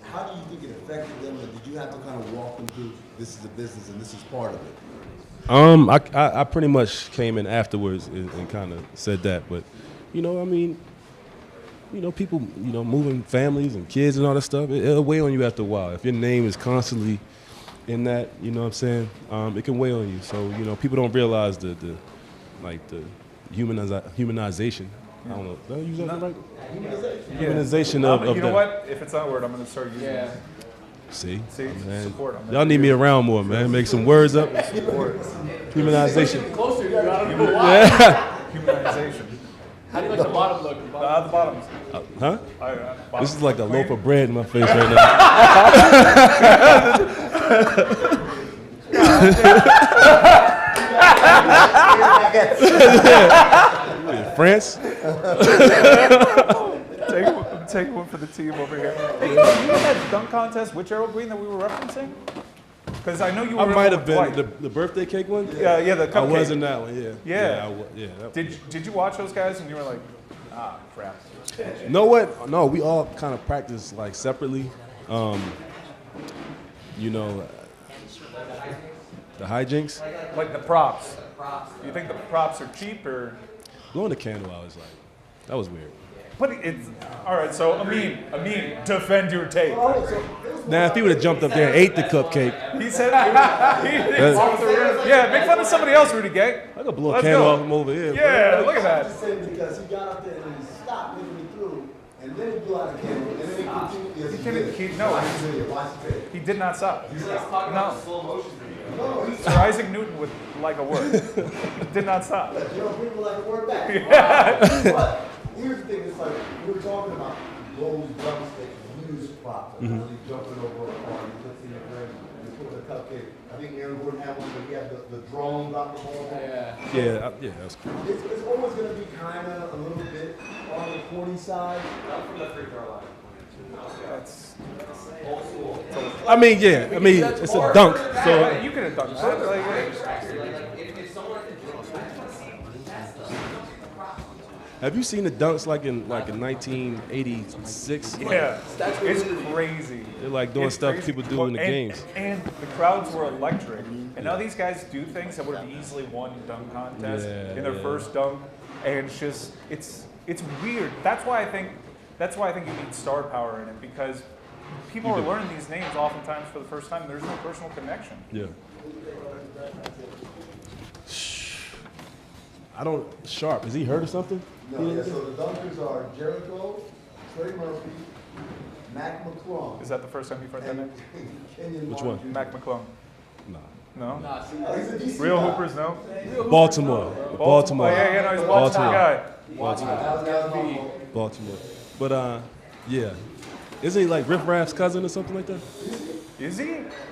How do you think it affected them, or did you have to kind of walk them through this is a business and this is part of it? I pretty much came in afterwards and kind of said that, but you know, I mean, you know, people, you know, moving families and kids and all that stuff, it'll weigh on you after a while. If your name is constantly in that, you know what I'm saying, it can weigh on you. So, you know, people don't realize the humanization. I don't know. Did I use that right? Humanization of you know that. what? If it's not a word, I'm going to start using it. See, man, support. y'all need me around more, man. Make some words up. Humanization. Humanization. How do you like the bottom look? The bottoms. Huh? Bottom. This is like a loaf of bread in my face right now. France? Take one for the team over here. Hey, you had that dunk contest with Gerald Green that we were referencing? Because I know you were. I might have been the birthday cake one. Yeah, the cupcake. I was in that one. Yeah. Yeah. Did you watch those guys and you were like, crap? You know what? No, we all kind of practice like separately. You know, the hijinks. Like the props. You think the props are cheap or? Blowing the candle out is like, that was weird. But it's all right. So Amin, defend your tape. Now, if he would have jumped up there and ate the cupcake, He said, yeah, make fun of somebody else, Rudy Gay. I could blow a candle off him over here. Yeah, look at I'm that. just saying because he got up there and he stopped midway through, and then he blew out the candle, and then he continued. Yes, He did not stop. No. Slow motion video. No, Sir Isaac Newton would like a word. He did not stop. You know, people like a word back. But here's the thing, it's like, we were talking about those dumps that use props. Like when you jumping over a car, you put in your friend, you put the cupcake. I think Aaron Gordon had one, but he had the drone drop the ball. Yeah, that's cool. It's always going to be kind of a little bit on the corny side. Not from the free throw line. That's Old school. I mean, it's a dunk. So you could have done that. If someone have you seen the dunks like in 1986? Yeah, it's crazy. They're like doing It's stuff crazy. people do in the games. And the crowds were electric. And now these guys do things that would have easily won dunk contest in their first dunk. And it's just it's weird. That's why I think you need star power in it, because people are learning these names oftentimes for the first time and there's no personal connection. Yeah. I don't. Sharp. Is he hurt or something? No, yeah, so the dunkers are Jericho, Trey Murphy, Mac McClung. Is that the first time you've heard that name? Kenyon Which Martin one? Mac McClung. Nah. No? He's a DC Real guy. Hoopers, no? Baltimore. Baltimore. Yeah, no, he's a Baltimore guy. Baltimore. But yeah. Isn't he like Riff Raff's cousin or something like that? Is he?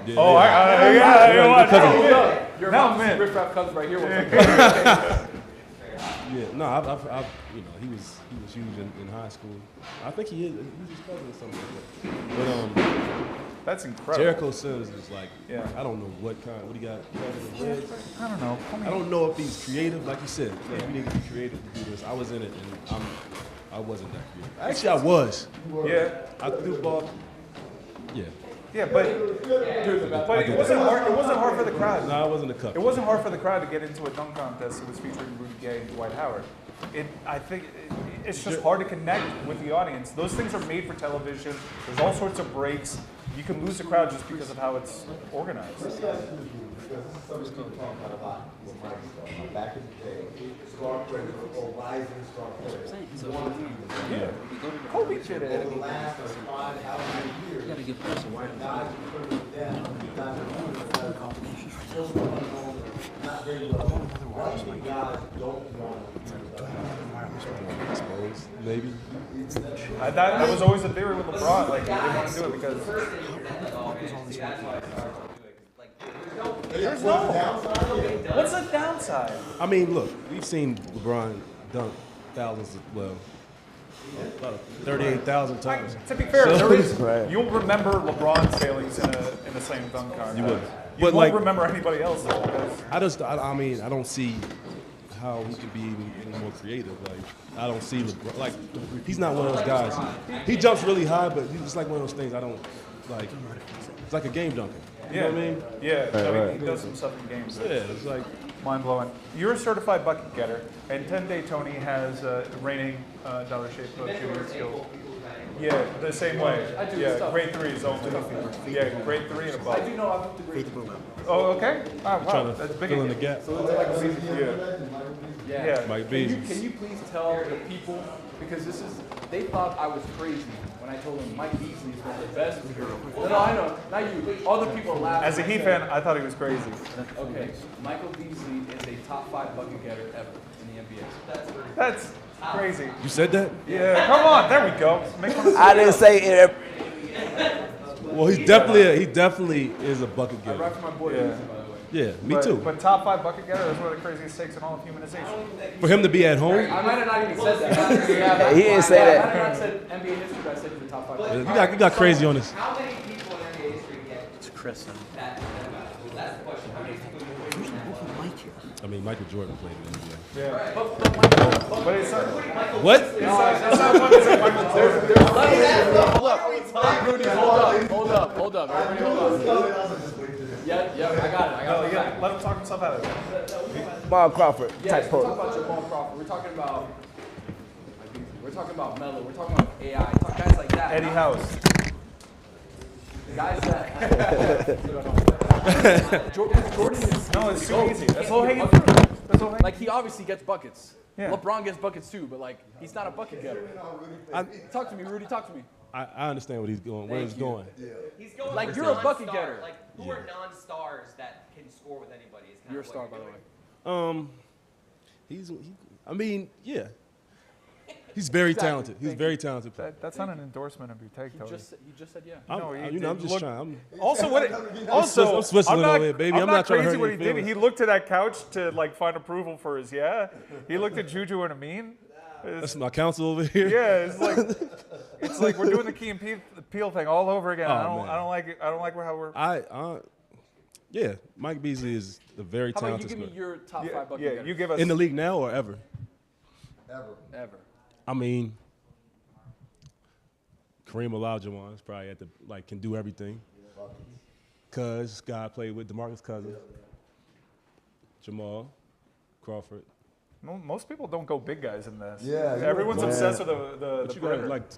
Yeah, Oh, yeah. yeah. Your No, mom's man. riff raff cousin right here. Yeah. No, I've you know, he was huge in high school. I think he is. He's his cousin or something like that. But That's incredible. Jericho Sims is like, Yeah. I don't know what he got. I don't know. I don't know if he's creative, like you said. Like, you need to be creative to do this. I was in it, and I wasn't that creative. Actually, I was. Yeah. I threw the ball. Yeah. Yeah, but it wasn't hard. It wasn't hard for the crowd. No, I wasn't a cup. It wasn't hard for the crowd to get into a dunk contest that was featuring Rudy Gay and Dwight Howard. I think it's just hard to connect with the audience. Those things are made for television. There's all sorts of breaks. You can lose the crowd just because of how it's organized. because this is something people talk about a lot with my stuff. Back in the day, star players or rising star players. Yeah. Kobe did it. Over the last 5 how many years, when guys were turning down, guys were doing it, still not very well. Why do you think guys don't want Exposed, maybe. That was always the theory with LeBron. Like, he didn't want to do it because there's no. What's the downside? I mean, look, we've seen LeBron dunk thousands about 38,000 times. To be fair, there is. You'll remember LeBron sailings in a same dunk contest. You would. You won't remember anybody else though. I mean, I don't see how he could be any more creative. Like, I don't see LeBron. Like, he's not one of those guys. He jumps really high, but he's like one of those things I don't like. It's like a game dunker. You know what I mean? Yeah. I mean, he does some stuff in games. Yeah, it's like mind blowing. You're a certified bucket getter, and 10-Day Tony has reigning dollar shave club junior skills. Yeah, the same way. I do grade 3 is only. Yeah, grade 3 and above. I do know I'm up to grade 3. Oh, okay. Oh, wow. trying to That's big. fill in the gap. So it's like a Yeah. Mike Can Beasley. you please tell the people, because they thought I was crazy when I told them Mike Beasley is one of the best. No, I know, not you. Other people are laughing. As a Heat fan, I thought he was crazy. Okay, Michael Beasley is a top 5 bucket getter ever in the NBA. That's crazy. You said that? Yeah, come on. There we go. Make fun of I didn't say it. Well, he definitely is a bucket I getter. rock for my boy Beasley, by the way. Yeah, me too. But top 5 bucket getter is one of the craziest takes in all of humanization. For him to be at home, I might have not even said that. He didn't say I that. might have not said NBA history, but I said he's the top 5. you got crazy on this. How many people in NBA history get It's Chris. that? That's the question. How many people I mean, Michael Jordan played in the NBA. Yeah. But it's not. What? It's not one that's like Michael Jordan. Rudy, hold up. Everybody hold up. Yeah, I got it. Let him talk himself out of it. Bob Crawford Yeah, type we're talking pose. about Jamal Crawford. We're talking about Melo. We're talking about AI. Guys like that. Eddie House. Guys that. Jordan is. No, it's too easy. That's all hanging fruit. That's all hanging. Like, he obviously gets buckets. Yeah. LeBron gets buckets too, but like, he's not a bucket getter. Talk to me, Rudy. Talk to me. I understand what he's going. Where he's going. He's going Like, for you're a bucket non-star. getter. Like, who are non-stars that can score with anybody? Is kind You're a of star, what by the you're way. I mean, yeah. He's very talented. He's very talented. That's not an endorsement of your take, Tony. You just said yeah. I'm just trying. Also, I'm Switzerland over here, baby. I'm not trying to hurt what any he did. feelings. He looked to that couch to like find approval for his He looked at JuJu and Amin. That's my counsel over here. Yeah, it's like we're doing the Key and Peele thing all over again. Oh, I don't man. like it. I don't like how we're. Yeah, Mike Beasley is a very How about talented you give me scorer. your top 5 bucket Yeah, getters? you give us In the league now or ever? Ever. I mean, Kareem Olajuwon is probably can do everything. Cuz guy played with DeMarcus Cousins, Jamal Crawford. Most people don't go big guys in this. Yeah, everyone's yeah. obsessed with the But you gotta,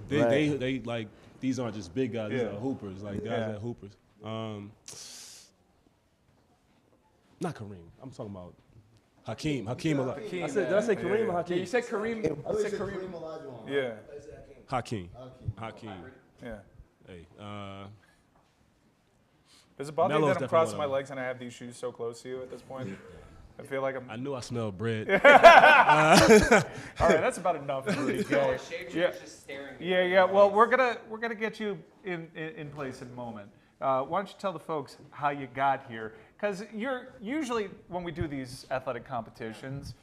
perimeter. they like these aren't just big guys. These Yeah. are hoopers, like guys Yeah. that hoopers. Not Kareem. I'm talking about Hakeem. Did I say Kareem or Yeah, Hakeem? you said Kareem. I You would said say Kareem. Kareem Olajuwon. Yeah, Hakeem. yeah. Hey, Does it bother Melo's you that I'm definitely crossing one my of legs and I have these shoes so close to you at this point? I feel like I'm. I knew I smelled bread. All right, that's about enough. Rudy. doing. Shaved Yeah. is just staring at Yeah. Well, we're gonna get you in place in a moment. Why don't you tell the folks how you got here? Because you're usually when we do these athletic competitions,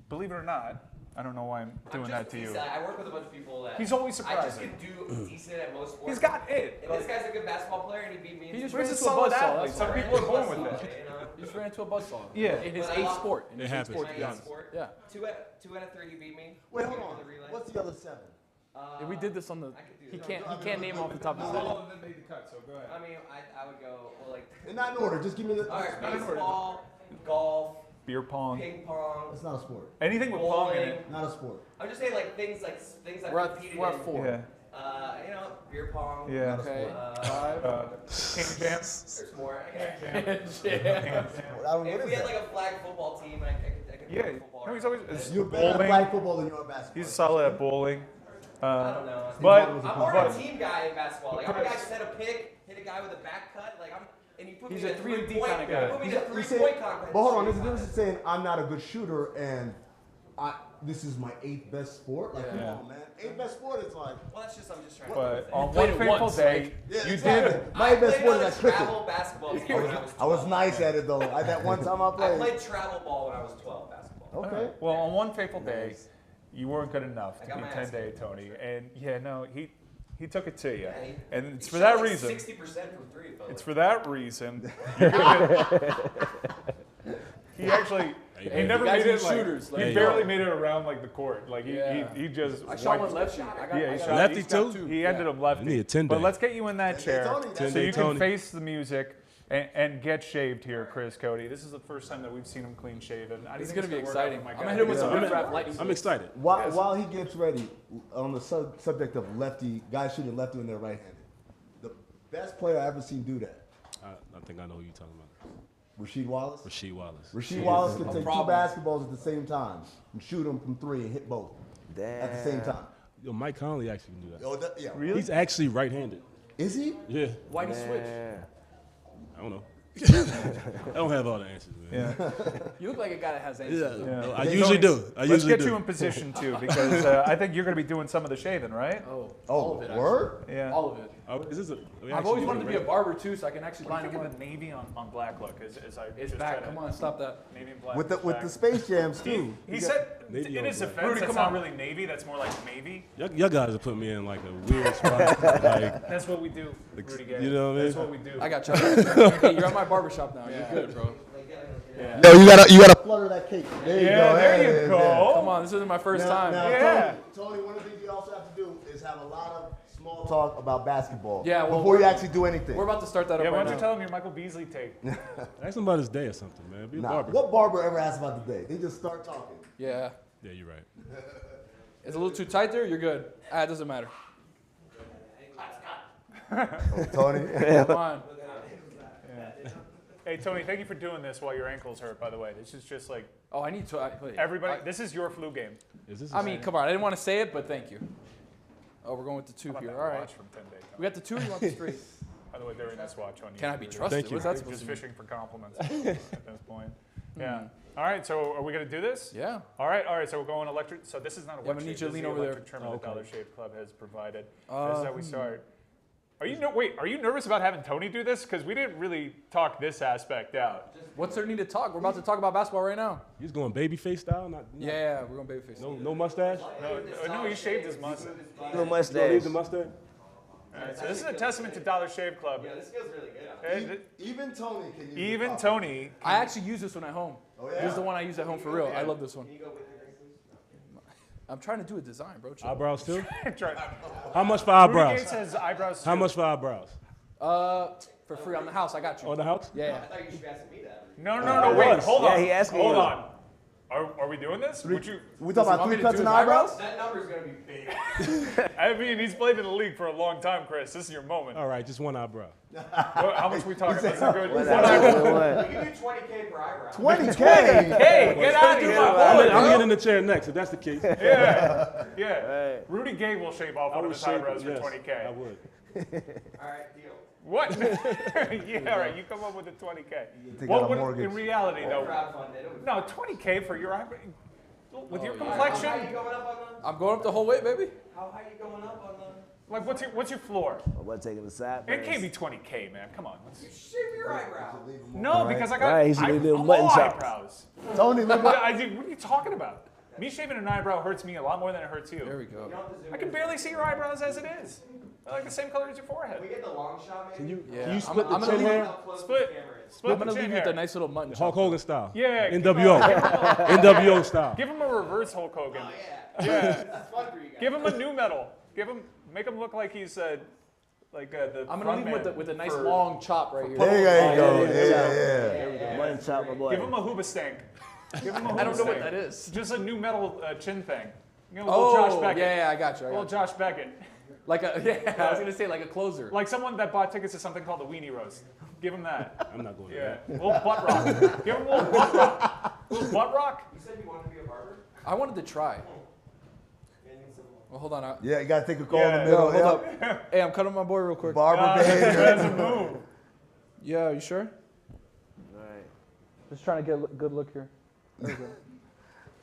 believe it or not, I don't know why I'm doing that to you. I work with a bunch of people that He's always I just surprising. can do decent at most sports. He's got it. And this guy's a good basketball player, and he beat me. He just He's ran a into a solid buzzsaw. athlete. That's Some all. people are born with it. He just ran into a buzzsaw. Yeah. In his But I eighth lost- sport. In It his happens. eighth sport, to be My honest. sport. Yeah. Two out of 3 he beat me. Wait, hold The on. relay. What's the other 7? Yeah, we did this on the. He can't name off the top of his All head. of them made the cut, so go ahead. I mean, I would go well, like. And not in order. Just give me the. All right, baseball, golf, Beer pong. ping pong, That's not a sport. Anything with pong in bowling. it. Not a sport. I'm just saying like things I've We're competed at in. 4. Yeah. Beer pong. Yeah. Okay. Uh, 5. King Jam. There's more. Jam. I don't know. If What we is had that? like a flag football team, I could Yeah, play football. no, he's always it's You're better at bowling. flag football than you are basketball. He's solid at bowling. I don't know. But I'm more of a team guy in basketball. Like, I'm a guy who set a pick, hit a guy with a back cut. Like, and you put He's me a in 3 and D 3-point kind of guy. Put me in a You say- 3-point contest. But hold on, there's a difference between saying I'm not a good shooter and this is my 8th best sport. Like, come on, man. 8th best sport is like. Well, that's just I'm just trying But to. on played one it fateful once, day, Yeah, you exactly. did. My I best played sport on is a like cricket. travel basketball team when I was 12. I was nice at it though. That one time I I played. played travel ball when I was 12 basketball. Okay. Well, on one fateful day, you weren't good enough to got be my ass 10-day Tony, and he took it to you, Yeah, and it's He for shot that like reason. 60% from 3, fella. It's for that reason. You're gonna, he actually, he never guys made are it like, shooters, like- he barely made it around like the court. Like he just. I shot one wiped- left shot. Yeah, he shot Lefty he's got too? two. He ended him lefty. You need a 10-day. But let's get you in that chair Tony, that's so you 10-day can Tony. face the music and get shaved here, Chris Cote. This is the first time that we've seen him clean shaven. It's gonna be work out exciting. for my I'm guy. gonna hit him with some riff-raff lightning. I'm excited. While he gets ready, on the subject of lefty, guys shooting lefty when they're right-handed, the best player I ever seen do that, I think I know who you're talking about. Rasheed Wallace. Rasheed Wallace. Rasheed Wallace can a take problem. 2 basketballs at the same time and shoot them from 3 and hit both at the same time. Yo, Mike Conley actually can do that. Oh, yeah. Really? He's actually right-handed. Is he? Yeah. Why'd he switch? I don't know. I don't have all the answers, man. Yeah. You look like a guy that has answers. Yeah. I usually do. Let's get you in position too, because I think you're going to be doing some of the shaving, right? Oh, Oh, all of it. word? Yeah. All of it. Is this I've always wanted to be a barber too, so I can actually What line do you him think up. of the navy on black look? As I It's just back. tried to- Come on, stop that. Navy and black. With the is with back. the Space Jams too. He said, Navy in or his black? defense, Rudy, that's come not on. really navy. That's more like navy. Y'all guys are putting me in like a weird spot. Like, That's what we do, Rudy Gay. you know what I That's mean? what we do. I got you. Okay, you're at my barbershop now. You're good, bro. No, you gotta flutter that cake. There you Yeah, go. there you go. Come on, this isn't my first time. Now, Yeah. Tony, one of the things you also have to do is have a lot of small talk about basketball. Yeah, well, before you actually do anything. We're about to start that Yeah, up why right don't you now. tell him your Michael Beasley take? ask him about his day or something, man. Be a Nah, barber. what barber ever asks about the day? They just start talking. Yeah. Yeah, you're right. It's a little too tight there. You're good. It doesn't matter. Tony. Come on. Hey, Tony, thank you for doing this while your ankle's hurt, by the way. This is just like Oh, I need to. everybody. This is your flu game. Is this? I mean, come on. I didn't want to say it, but thank you. Oh, we're going with the 2 How here. about All that right. watch from 10 Day? We got the 2. Or you want the 3? By the way, they're in this watch on you. Can I be trusted? Thank you. What's that Just supposed to mean? fishing for compliments at this point. Yeah. All right. So are we gonna do this? Yeah. All right. All right. So we're going electric. So this is not a I'm wet gonna shave. need you to This is lean the over there. electric trim that the Dollar Shave Club has provided. This is how we start. Are you Are you nervous about having Tony do this? Because we didn't really talk this aspect out. What's there need to talk? We're about to talk about basketball right now. He's going babyface style? Not Yeah, we're going babyface. No mustache? No, he shaved his mustache. No You don't mustache. need the mustache? All right, so this is a testament to Dollar Shave Club. Yeah, this feels really good. Even Tony can use Even the Tony. I actually use this one at home. Oh, yeah? This is the one I use at home for real. I love this one. Can you go with your I'm trying to do a design, bro. Chill. Eyebrows too? Try- How much for Rudy eyebrows? Gates has eyebrows. How too. much for eyebrows? For free on the house. I got you. On the house? Yeah. I thought you should be asking me that. No, wait, hold on. Yeah, he asked me. Hold on. Are we doing this? Would you? We talking about want me 3 to cuts do and his eyebrows? That number's gonna be big. I mean, he's played in the league for a long time, Chris. This is your moment. All right, just one eyebrow. How much we talking? That's a good. What? You can do 20K per eyebrow. 20K. Hey, get out of here, my boy. I'm getting in the chair next if that's the case. Yeah. Rudy Gay will shave off one of his eyebrows for yes, 20K. I would. All right, deal. What? Yeah, all right. You come up with the 20K. Take What out a would, mortgage. in reality, though? Crowdfunded. No, 20K for your eyebrow. With your How complexion, high you going up on the? I'm going up the whole way, baby. How high you going up on the? like what's your floor? What, taking the side? It can't be 20K, man. Come on. You shave your eyebrow. No, because I got Right, he should be doing mutton all chops. eyebrows. Tony, look What are you talking about? Me shaving an eyebrow hurts me a lot more than it hurts you. There we go. I can barely see your eyebrows as it is. They're like the same color as your forehead. We get the long shot, maybe. Can you, Yeah. can you split I'm the gonna chin leave- hair? How close Split. the camera is. Split I'm gonna the leave chin you with hair. a nice little mutton Hulk chop. Hogan style. Yeah. NWO. NWO style. Give him a reverse Hulk Hogan. Oh, yeah. Yeah. It's fun for you guys. Give him a new metal. Make him look like he's the. I'm gonna leave him frontman with a nice for- long chop right here. There you go. Yeah. Mutton chop, my boy. Give him a hooba stank. Give him a I don't know what hoobastank. that is. Just a new metal chin thing. You know, little Josh Oh, Beckett. yeah, I got you. Little Josh Beckett. Like a I was gonna say like a closer. Like someone that bought tickets to something called the Weenie Roast. Give him that. I'm not going to Yeah. that. A little butt rock. Give him a little butt rock. A little butt rock. You said you wanted to be a barber? I wanted to try. Well, hold on. Yeah, you got to take a call Yeah. in the middle. Hold Yep. up. Hey, I'm cutting my boy real quick. Barber behavior. That's a move. Yeah, you sure? Right. Just trying to get a good look here. There we go.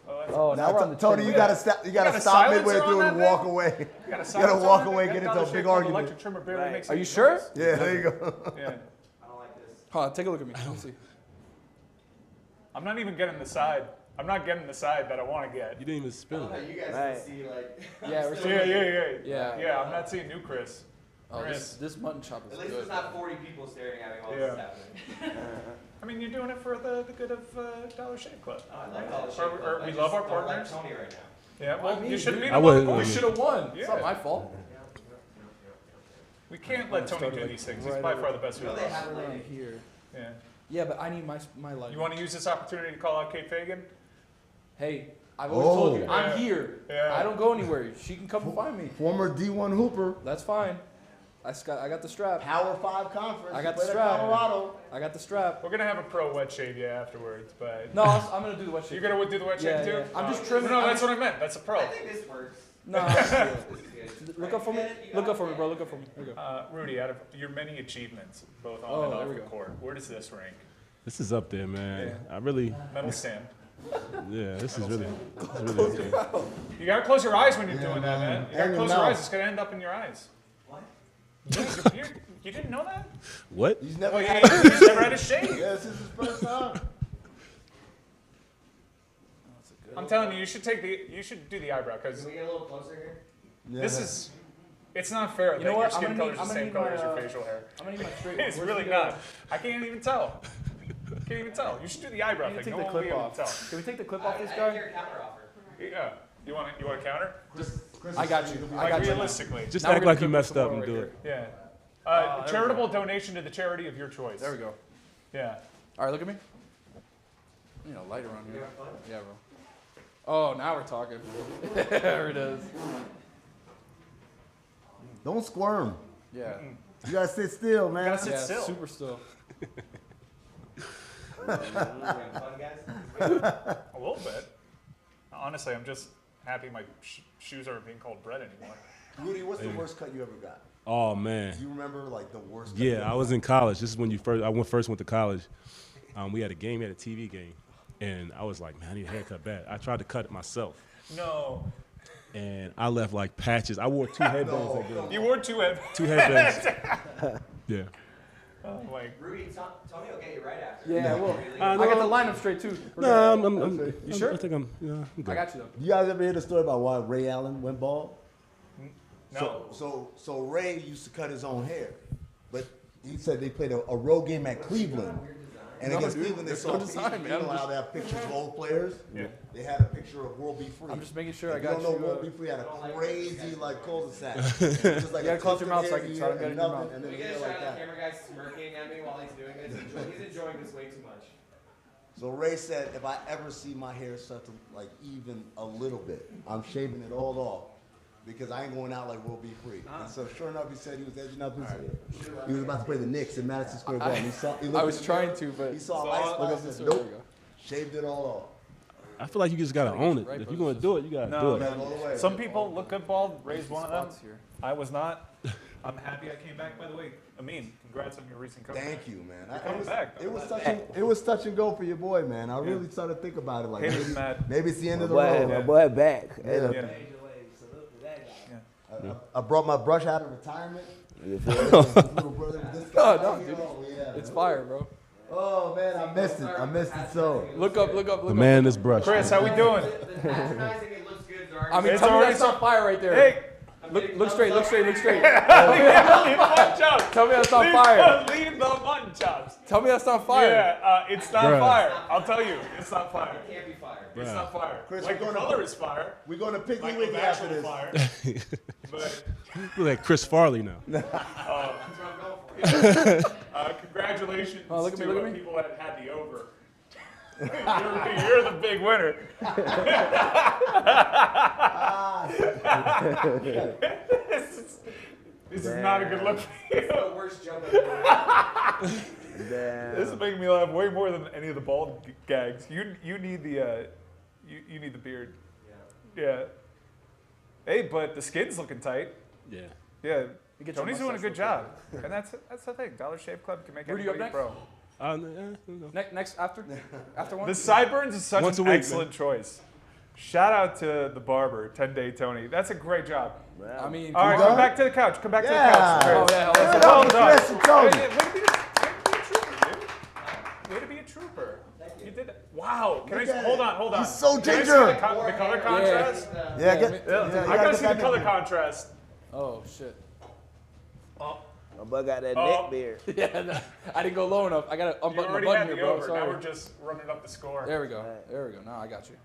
Oh, Oh, now we're on the Tony, chin. you got to stop. You got got to a stop midway silencer through on and that walk thing? away. You You got to walk away, get into a big argument. Electric trimmer barely makes Are any you sure? noise. Yeah, there you go. Yeah. I don't like this. Hold on, take a look at me. Let's see. I'm not even getting the side. I'm not getting the side that I want to get. You didn't even spin How it. you guys Right. can see, like, Yeah, we're Yeah. Yeah. I'm not seeing new Chris. Oh, Chris. this mutton chop is at least good. there's not 40 people staring at me while Yeah. this is happening. I mean, you're doing it for the good of Dollar Shave Club. I like all the shit. Or we love our partners. I don't like Tony right now. Yeah, well, you shouldn't be I the wouldn't- one We going. should have won. It's not Yeah. my fault. We can't let Tony do these things. He's by far the best You know with they us. have Around like here. Yeah. Yeah, but I need my light. You want to use this opportunity to call out Kate Fagan? Hey, I've always told you, Oh. I'm Yeah. here. Yeah. I don't go anywhere. She can come and find me. Former D1 Hooper. That's fine. I got the strap. Power 5 conference. I got He the played at strap. Colorado. I got the strap. We're gonna have a pro wet shave you afterwards, but No, I'm gonna do the wet shit. you're gonna do the wet Yeah, shave too. yeah. I'm just trimming- No, I'm that's what I meant. That's a pro. I think this works. No. Look up for me. Look up for me, bro. Look up for me. There you go. Rudy, out of your many achievements, both on Oh, and there off we the go. court, where does this rank? This is up there, man. I really, Medal stand. yeah, this is really up there. You gotta close your eyes when you're doing that, man. You gotta And your close your mouth. eyes. It's gonna end up in your eyes. What? You didn't know that? What? He's never Oh, had yeah, he's never had a shave. Yeah, this is his first time. I'm telling you, you should do the eyebrow because Can we get a little closer here? this is. It's not fair that know your what? skin I'm color gonna is the need same color my, as your facial hair. I'm gonna need my straight. It's Where's really the, not. I can't even tell. Can't even tell. You should do the eyebrow I need to thing. take No the one will be clip able to off. tell. Can we take the clip I off this didn't guy? hear a counter offer. Yeah. You want a counter? I got you. I Like got you. realistically. Just Now we're act gonna like you clip messed this up one and right do here. it. Yeah. there we Charitable donation to the charity of your choice. There we go. Yeah. All right, look at me. You know, light around here. Yeah, bro. Oh, now we're talking. There it is. Don't squirm. Yeah. You gotta sit still, man. Gotta sit Yeah, still. super still. Fun, guys? A little bit. Honestly, I'm just happy my shoes aren't being called bread anymore. Rudy, what's the worst cut you ever got? Oh man. Do you remember like the worst cut you Yeah, ever I was in college. This is when I first went to college. We had a game, we had a TV game, and I was like, man, I need a haircut bad. I tried to cut it myself, No. and I left like patches. I wore 2 headbands that game. You wore 2 head. 2 headbands. Yeah. Oh, like, Rudy, Tony will get you right after. Yeah, well, I I got the lineup straight too. No, You sure? I think I'm good. I got you though. You guys ever hear the story about why Ray Allen went bald? no. So Ray used to cut his own hair, but he said they played a road game at Cleveland, and No, against dude, Cleveland they there's saw no design, man. you I'm know how just- they have pictures of old players. Yeah. They had a picture of World Be Free. I'm just making sure I If got you don't know you. World Be Free had a crazy like cul-de-sac. Just like You gotta a close your mouth so I tufted can hair try to get it in and your nothing, mouth. and then We hair get a shot like of the that. camera guy smirking at me while he's doing this. He's enjoying this way too much. So Ray said, if I ever see my hair start to like even a little bit, I'm shaving it all off because I ain't going out like we'll be free. And so sure enough, he said he was edging up his hair. He was about to play the Knicks in Madison Square Garden. I was trying to, but He saw look ice up box the and story. There nope, we go. shaved it all I feel like you just gotta own it. Right, If bro, you're gonna do it, you gotta do off. it. Man, all the way. Some people look good bald. Ray's one of them. Spots here. I was not. I'm happy I came back, by the way. Amin, congrats on your recent comeback. Thank you, man. coming back, though. It was touch and go for your boy, man. I really started to think about it like Hey, Matt. maybe it's the end of the Boy, road. my boy back. Yeah. Yeah. I brought my brush out of retirement. You feel me? Little brother with this guy. No, right dude. here. Oh, yeah. It's fire, bro. Oh man, I missed it. I missed it so. Look up. The man in this brush. Chris, how we doing? The patronizing it looks good. I mean, It's tell me already that's not fire right there. Hey, Look straight. Look straight. Look straight. leave the mutton chops. Tell me that's not fire. Leave the mutton chops. Tell me that's not fire. Yeah, it's not Bruh. fire. I'll tell you, it's not fire. It can't be fired. It's not fire. Chris, Like we're the gonna- color is fire. We're going to Piggly Like Wiggly the after actual this. fire. But Look like Chris Farley now. congratulations look at me, to look at me. people that had the over. you're the big winner. This is not a good look for you. The worst jump I've ever This is making me laugh way more than any of the bald gags. You need the you need the beard. Yeah. Hey, but the skin's looking tight. Yeah. Yeah. gets your Tony's doing a mustache good look job, and that's the thing. Dollar Shave Club can make Rudy, you up anybody next? pro. Next after one. The sideburns is such Once an a week, excellent choice. Shout out to the barber, 10-Day Tony. That's a great job. I mean, All right, go. come back to the couch. Come back to the Yeah. couch. Oh, yeah, Chris. hell Well done. Chris and Tony. Way to be a trooper, dude. Way to be a trooper. You did that. Wow. Can I Look at hold it. on, hold on. He's so Can I see ginger. the color contrast? Yeah, get, Yeah, you I gotta see the get color that. contrast. oh shit. My boy got that Oh. neck beard. Yeah, no, I didn't go low enough. I got to You unbutton the already button had here, the bro. over. Now Sorry. we're just running up the score. There we go. There we go. Now I got you.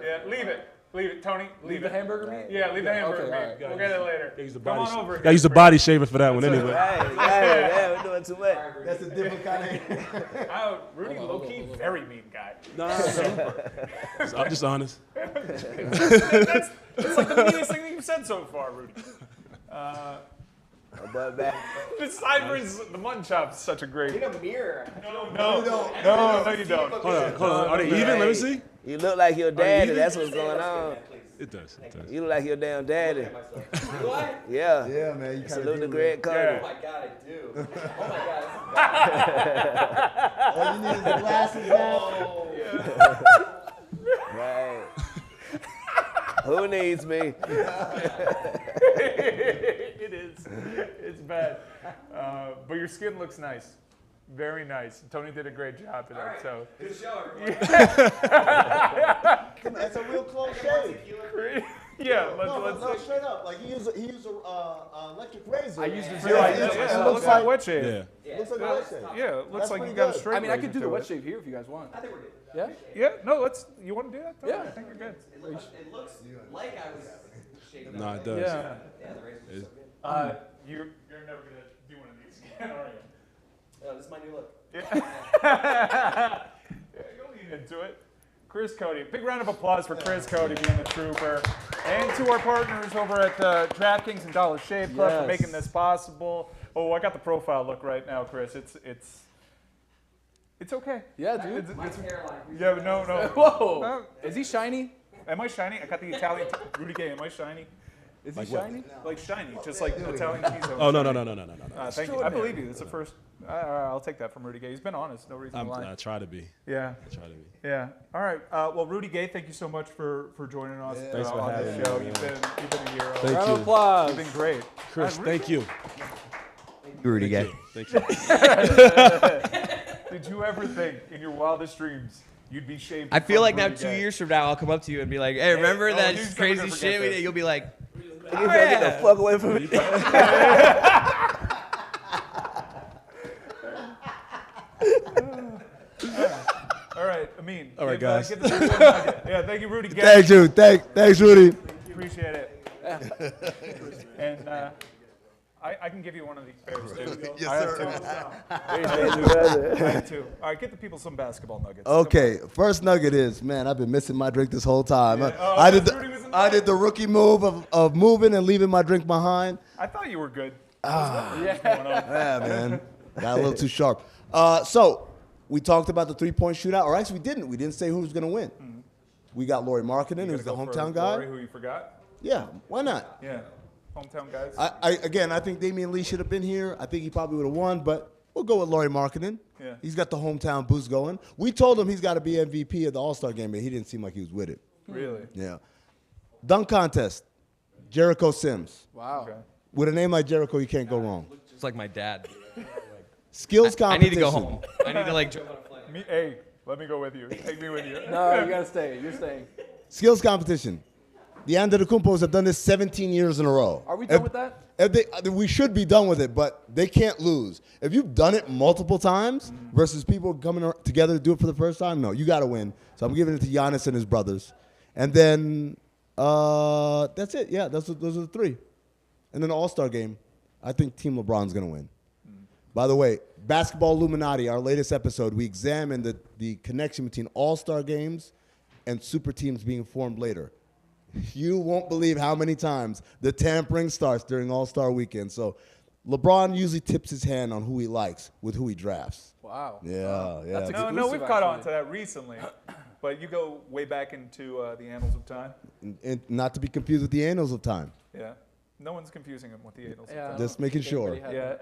Yeah, leave it. Leave it, Tony. Leave the it. hamburger meat? Yeah, leave the hamburger okay, meat. all right. We'll get it later. Use the Come body. on over Gotta here. use the body shaver for that one anyway. Hey, we're doing too much. That's a different kind of. Oh, Rudy low-key, very mean guy. I'm just honest. That's like the meanest thing that you've said so far, Rudy. My boy back. The sideburns, the mutton chop's such a great. In a mirror. No, you don't. Hold on. Are they even? Let me see. You look like your daddy. That's what's going on. It does. You look like your damn daddy. Do I? Yeah. Yeah, man. You kind Salute the of Greg Cote. Yeah. Oh my god, I do. Oh my god. All you need is the glasses now. Right. Who needs me? It is. It's bad. But your skin looks nice. Very nice. Tony did a great job today. Alright. So Good show, everybody. That's a real close shave. yeah, No, let's straight up. Like he used a electric razor. I used to Yeah, it it looks like wet shave. Yeah. looks like a wet shave. Yeah, it looks That's like pretty you got a good. straight I mean, I could razor do the to wet it. shave here if you guys want. I think we're good. Yeah. Yeah, no, you want to do that? Tony? Yeah. I think you're good. It looks like I was shaving. No, it does. Yeah. Yeah, the razor's so good. You're never gonna do one of these again, are you? Oh, this is my new look. Yeah, you'll lean into it. Chris Cote. Big round of applause for Chris Cote being the trooper. And to our partners over at DraftKings and Dollar Shave Club for Yes. making this possible. Oh, I got the profile look right now, Chris. It's okay. Yeah, dude. It's, Hairline. yeah, but no. Whoa. Is he shiny? Am I shiny? I got the Italian Rudy Gay. Am I shiny? Is he Like what? shiny? Like shiny, just like Italian cheese. Oh no. Thank you. I believe you. It's the first. I'll take that from Rudy Gay. He's been honest. No reason to lie. I try to be. Yeah. I try to be. Yeah. All right. Well, Rudy Gay, thank you so much for joining us Thanks for on having this show. me, You've been a hero. Thank Round of you. applause. You've been great. Chris, thank you. Rudy Gay. Thank you. Did you ever think in your wildest dreams you'd be shaved? I feel like now Rudy 2 Gay? years from now, I'll come up to you and be like, hey, remember oh, that he's never crazy gonna forget shit we this. did? You'll be like, You get the fuck away from me. All right, Amin. All right, guys. Give the people a nugget. Yeah, thank you, Rudy Gay. Thanks, you. Thanks, Rudy. Appreciate it. And I can give you one of these pairs, too. Yes, I have sir. two. I have two. All right, get the people some basketball nuggets. Okay, first nugget is, man, I've been missing my drink this whole time. Oh, I did Rudy was in I did the rookie move of moving and leaving my drink behind. I thought you were good. Yeah, man. Got a little too sharp. So, we talked about the three-point shootout. Or actually, we didn't. We didn't say who was going to win. We got Lauri Markkinen, who's the hometown guy. Laurie, who you forgot? Yeah, why not? Yeah, hometown guys. I think Damian Lee should have been here. I think he probably would have won, but we'll go with Lauri Markkinen. Yeah. He's got the hometown boost going. We told him he's got to be MVP of the All-Star game, but he didn't seem like he was with it. Really? Yeah. Dunk contest, Jericho Sims. Wow. Okay. With a name like Jericho, you can't go wrong. it's like my dad. Skills I competition. need to go home. I need to like jump on a plane. Hey, let me go with you. Take me with you. No, you gotta stay. You're staying. Skills competition. The Antetokounmpos have done this 17 years in a row. Are we done with that? We should be done with it, but they can't lose. If you've done it multiple times versus people coming together to do it for the first time, no, you got to win. So I'm giving it to Giannis and his brothers. And then that's it. Yeah, those are the three. And then the All-Star game, I think Team LeBron's going to win. By the way, Basketball Illuminati, our latest episode, we examined the connection between All-Star games and super teams being formed later. You won't believe how many times the tampering starts during All-Star Weekend. So LeBron usually tips his hand on who he likes with who he drafts. Wow. Yeah, yeah. No, we've caught on to that recently. But you go way back into the annals of time. And not to be confused with the annals of time. Yeah. No one's confusing him with the annals of time. Just making sure. Yeah,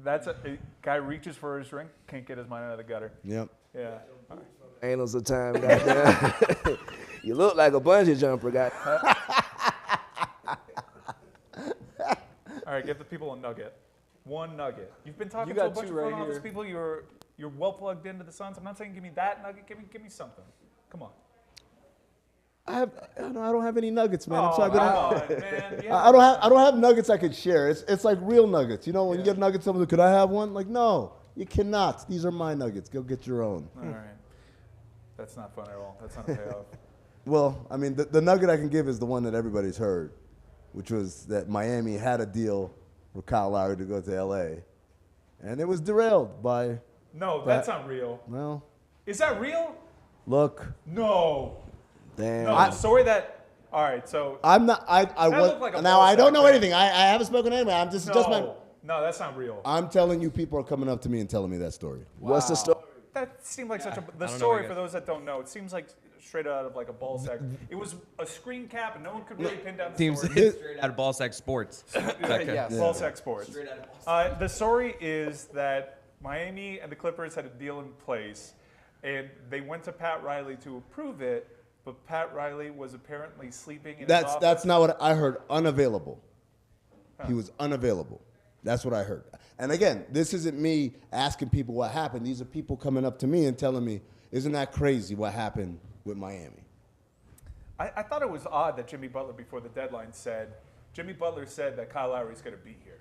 that's a guy reaches for his drink, can't get his mind out of the gutter. Yep. Yeah. Annals of time, goddamn. You look like a bungee jumper, guy. All right, give the people a nugget. One nugget. You've been talking You to a got bunch two of right front office here. people. You're well plugged into the Suns. I'm not saying give me that nugget. Give me something. Come on. I don't have any nuggets, man. I'm Oh, sorry, but come on, man. Yeah. I don't have nuggets I could share. It's like real nuggets. You know, when you get nuggets, someone could I have one? Like, no, you cannot. These are my nuggets. Go get your own. All right. That's not fun at all. That's not a payoff. Well, I mean, the nugget I can give is the one that everybody's heard, which was that Miami had a deal for Kyle Lowry to go to L.A., and it was derailed by. No, that's not real. Well, Is that real? look, No. damn. No, the story that. All right, so. I'm not. I That was looked like a now. ball I don't know sack, anything. I haven't spoken to anyone. I'm just my. No, that's not real. I'm telling you, people are coming up to me and telling me that story. What's the story? That seemed like such a. The I don't know, story, I for guess. those that don't know, it seems like straight out of like a ball sack. It was a screen cap, and no one could really pin down the Teams story. straight out of ball sack sports. Yeah, ball sack sports. The story is that Miami and the Clippers had a deal in place, and they went to Pat Riley to approve it, but Pat Riley was apparently sleeping in his office. That's not what I heard. Unavailable. He was unavailable. That's what I heard. And again, this isn't me asking people what happened. These are people coming up to me and telling me, "Isn't that crazy what happened with Miami?" I thought it was odd that Jimmy Butler, before the deadline, said that Kyle Lowry's going to be here.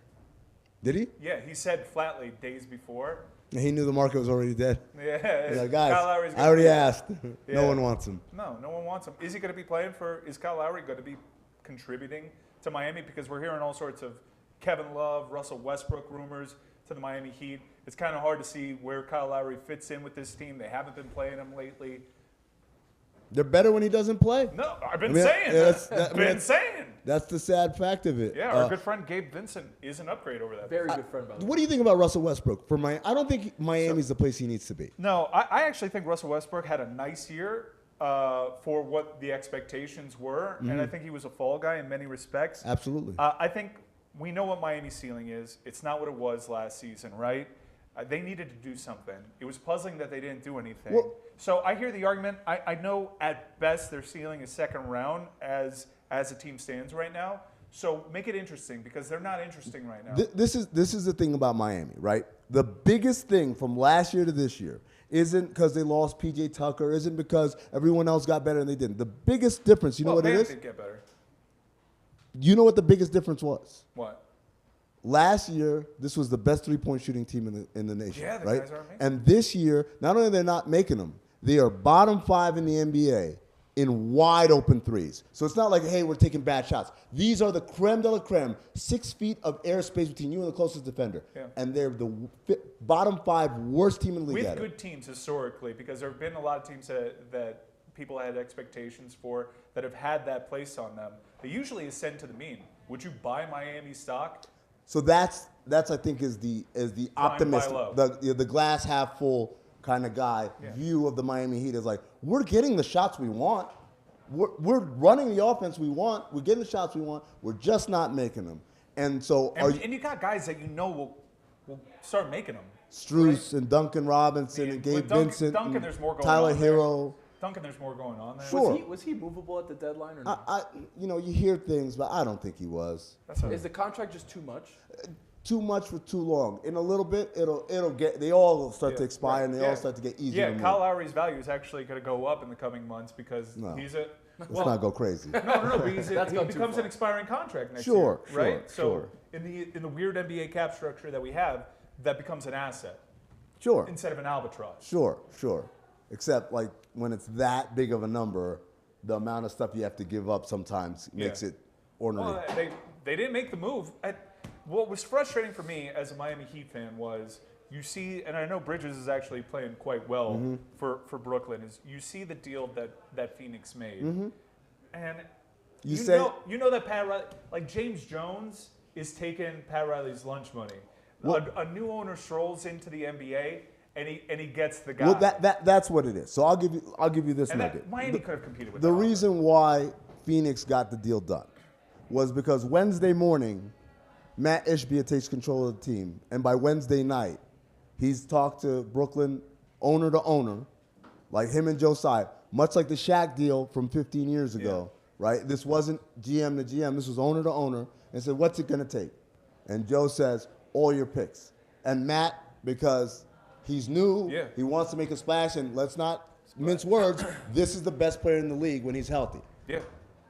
Did he? Yeah, he said flatly days before. And he knew the market was already dead. Yeah, He's like, guys, Kyle Lowry's I gonna already be- asked. Yeah. No one wants him. No one wants him. Is he going to be playing for? Is Kyle Lowry going to be contributing to Miami? Because we're hearing all sorts of Kevin Love, Russell Westbrook rumors to the Miami Heat. It's kind of hard to see where Kyle Lowry fits in with this team. They haven't been playing him lately. They're better when he doesn't play. No, I've been I mean, saying. yeah, That's, that's- I mean, been that's- saying. That's the sad fact of it. Yeah, our good friend Gabe Vincent is an upgrade over that. Very good friend, by the way. What do you think about Russell Westbrook? I don't think Miami's the place he needs to be. No, I actually think Russell Westbrook had a nice year for what the expectations were, and I think he was a fall guy in many respects. Absolutely. I think we know what Miami's ceiling is. It's not what it was last season, right? They needed to do something. It was puzzling that they didn't do anything. Well- So I hear the argument. I know at best their ceiling is second round as the team stands right now. So make it interesting because they're not interesting right now. This is the thing about Miami, right? The biggest thing from last year to this year isn't because they lost P.J. Tucker, isn't because everyone else got better and they didn't. The biggest difference, you know what it Bam is? did get better. You know what the biggest difference was? What? Last year, this was the best three-point shooting team in the nation, Yeah, the right? guys are amazing. And this year, not only are they not making them, they are bottom 5 in the NBA in wide open threes. So it's not like, hey, we're taking bad shots. These are the creme de la creme, 6 feet of airspace between you and the closest defender. Yeah. And they're the bottom 5 worst team in the league With at it. good teams historically, because there have been a lot of teams that people had expectations for that have had that placed on them. They usually ascend to the mean. Would you buy Miami stock? So that's I think is the optimistic, low. the glass half full kind of guy view of the Miami Heat is like, we're getting the shots we want. We're running the offense we want. We're getting the shots we want. We're just not making them. And so And you got guys that you know will start making them. Strus and Duncan Robinson and Gabe With Duncan, Vincent Duncan, and there's more going Tyler on there. Hero. Duncan, there's more going on there. Sure. Was he movable at the deadline or not? You hear things, but I don't think he was. Is the contract just too much? Too much for too long. In a little bit, it'll get. They all start to expire and they all start to get easier. Yeah, to Kyle move. Lowry's value is actually going to go up in the coming months because he's a. Let's not go crazy. No, but he becomes an expiring contract next year, right? So in the weird NBA cap structure that we have, that becomes an asset. Sure. Instead of an albatross. Sure. Except like when it's that big of a number, the amount of stuff you have to give up sometimes makes it ordinary. Well, they didn't make the move. What was frustrating for me as a Miami Heat fan was you see, and I know Bridges is actually playing quite well for Brooklyn, is you see the deal that Phoenix made. And You know that Pat Riley, like James Jones, is taking Pat Riley's lunch money. A new owner strolls into the NBA and he gets the guy. Well, that's what it is. So I'll give you this nugget. Miami could have competed with the reason why Phoenix got the deal done was because Wednesday morning, Matt Ishbia takes control of the team, and by Wednesday night, he's talked to Brooklyn owner to owner, like him and Josiah, much like the Shaq deal from 15 years ago, right? This wasn't GM to GM, this was owner to owner, and said, what's it gonna take? And Joe says, all your picks. And Matt, because he's new, he wants to make a splash, and let's not mince words, this is the best player in the league when he's healthy. Yeah.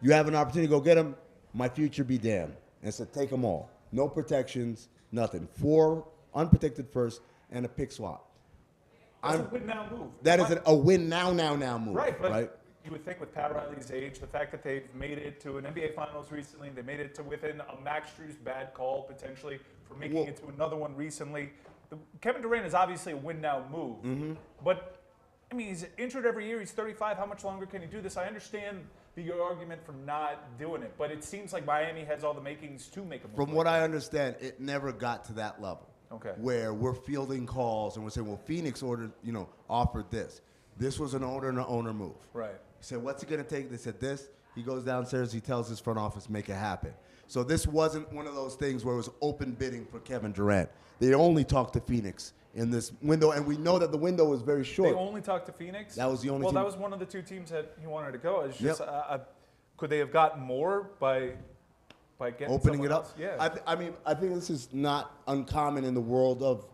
You have an opportunity to go get him, my future be damned. And said, take them all. No protections, nothing. 4 unprotected first and a pick swap. That's a win-now move. That is a win now move. Right, but you would think with Pat Riley's age, the fact that they've made it to an NBA Finals recently, they made it to within a Max Strus bad call potentially for making it to another one recently. Kevin Durant is obviously a win-now move, but I mean, he's injured every year. He's 35. How much longer can he do this? I understand the argument for not doing it, but it seems like Miami has all the makings to make a move. From what I understand, it never got to that level. Okay. Where we're fielding calls and we're saying, well, Phoenix offered this. This was an owner move. Right. He said, what's it going to take? They said this. He goes downstairs. He tells his front office, make it happen. So this wasn't one of those things where it was open bidding for Kevin Durant. They only talked to Phoenix in this window, and we know that the window was very short. They only talked to Phoenix? That was the only team. team. Well, that was one of the 2 teams that he wanted to go. It's just, could they have gotten more by getting opening it up? Else? Yeah. I think this is not uncommon in the world of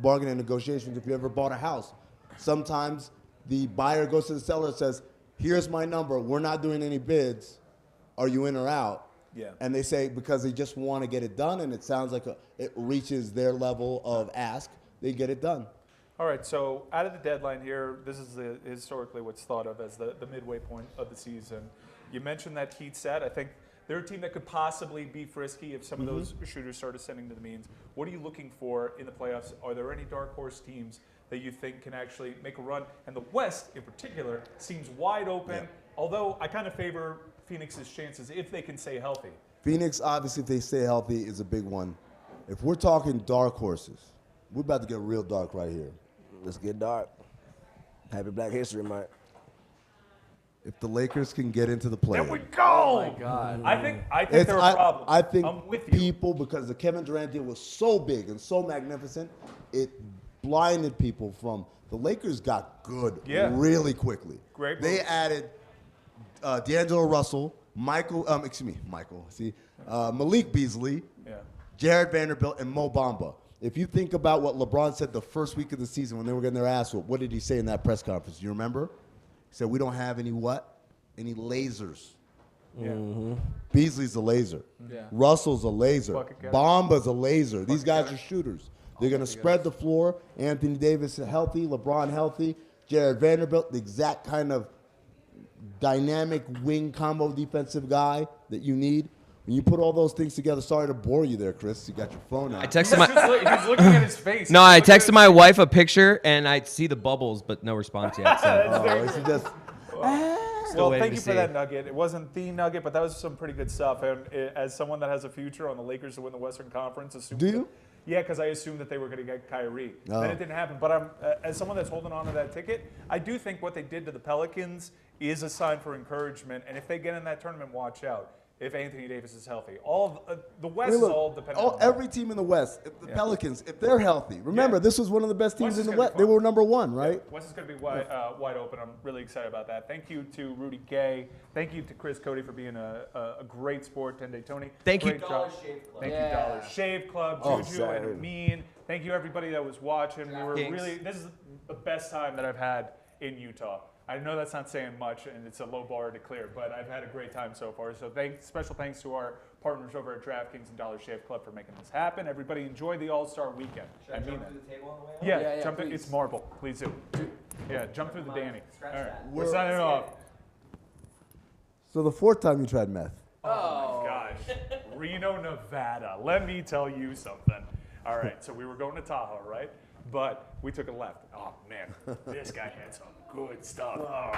bargaining and negotiations. If you ever bought a house, sometimes the buyer goes to the seller and says, here's my number. We're not doing any bids. Are you in or out? Yeah. And they say because they just want to get it done, and it sounds like it reaches their level of ask, they get it done. All right, so out of the deadline here, this is historically what's thought of as the midway point of the season. You mentioned that Heat set. I think they're a team that could possibly be frisky if some of those shooters started sending to the means. What are you looking for in the playoffs? Are there any dark horse teams that you think can actually make a run? And the West, in particular, seems wide open, although I kind of favor Phoenix's chances if they can stay healthy. Phoenix, obviously, if they stay healthy, is a big one. If we're talking dark horses, we're about to get real dark right here. Let's get dark. Happy Black History Month. If the Lakers can get into the play. There we go! Oh, my God. I think they're a problem. I think I'm with you. people, because the Kevin Durant deal was so big and so magnificent, it blinded people from the Lakers got good really quickly. Great They moves. added D'Angelo Russell, Malik Beasley, Jared Vanderbilt, and Mo Bamba. If you think about what LeBron said the first week of the season when they were getting their ass whooped, what did he say in that press conference? Do you remember? He said, we don't have any what? Any lasers. Yeah. Beasley's a laser. Yeah. Russell's a laser. Bucket getter. Bamba's a laser. These guys getter. are shooters. They're going to spread the floor. Anthony Davis is healthy. LeBron healthy. Jared Vanderbilt, the exact kind of dynamic wing combo defensive guy that you need. When you put all those things together, sorry to bore you there, Chris. You got your phone out. I texted my. He's looking at his face. No, I texted my wife a picture and I see the bubbles, but no response yet. So. Well, thank you for that nugget. It wasn't the nugget, but that was some pretty good stuff. And as someone that has a future on the Lakers to win the Western Conference, do you? Yeah, because I assumed that they were going to get Kyrie. Then it didn't happen. But as someone that's holding on to that ticket, I do think what they did to the Pelicans is a sign for encouragement. And if they get in that tournament, watch out. If Anthony Davis is healthy, the West is all dependent on every team in the West. If the Pelicans, if they're healthy, remember this was one of the best teams in the West. They were number 1, right? Yeah. West is going to be wide open. I'm really excited about that. Thank you to Rudy Gay. Thank you to Chris Cote for being a great sport. Tende Tony. Thank you. Dollar Shave Club. Thank you, Dollar Shave Club. JuJu and Amin. Thank you everybody that was watching. We were this is the best time that I've had in Utah. I know that's not saying much, and it's a low bar to clear, but I've had a great time so far. So special thanks to our partners over at DraftKings and Dollar Shave Club for making this happen. Everybody enjoy the All-Star Weekend. Should I jump through the table on the way out? Yeah, jump in. It's marble. Please do. Yeah, jump through the Danny. Scratch All right, that. we're signing off. So the 4th time you tried meth. Oh, my gosh. Reno, Nevada. Let me tell you something. All right, so we were going to Tahoe, right? But we took a left. Oh, man, this guy had some good stuff. Oh.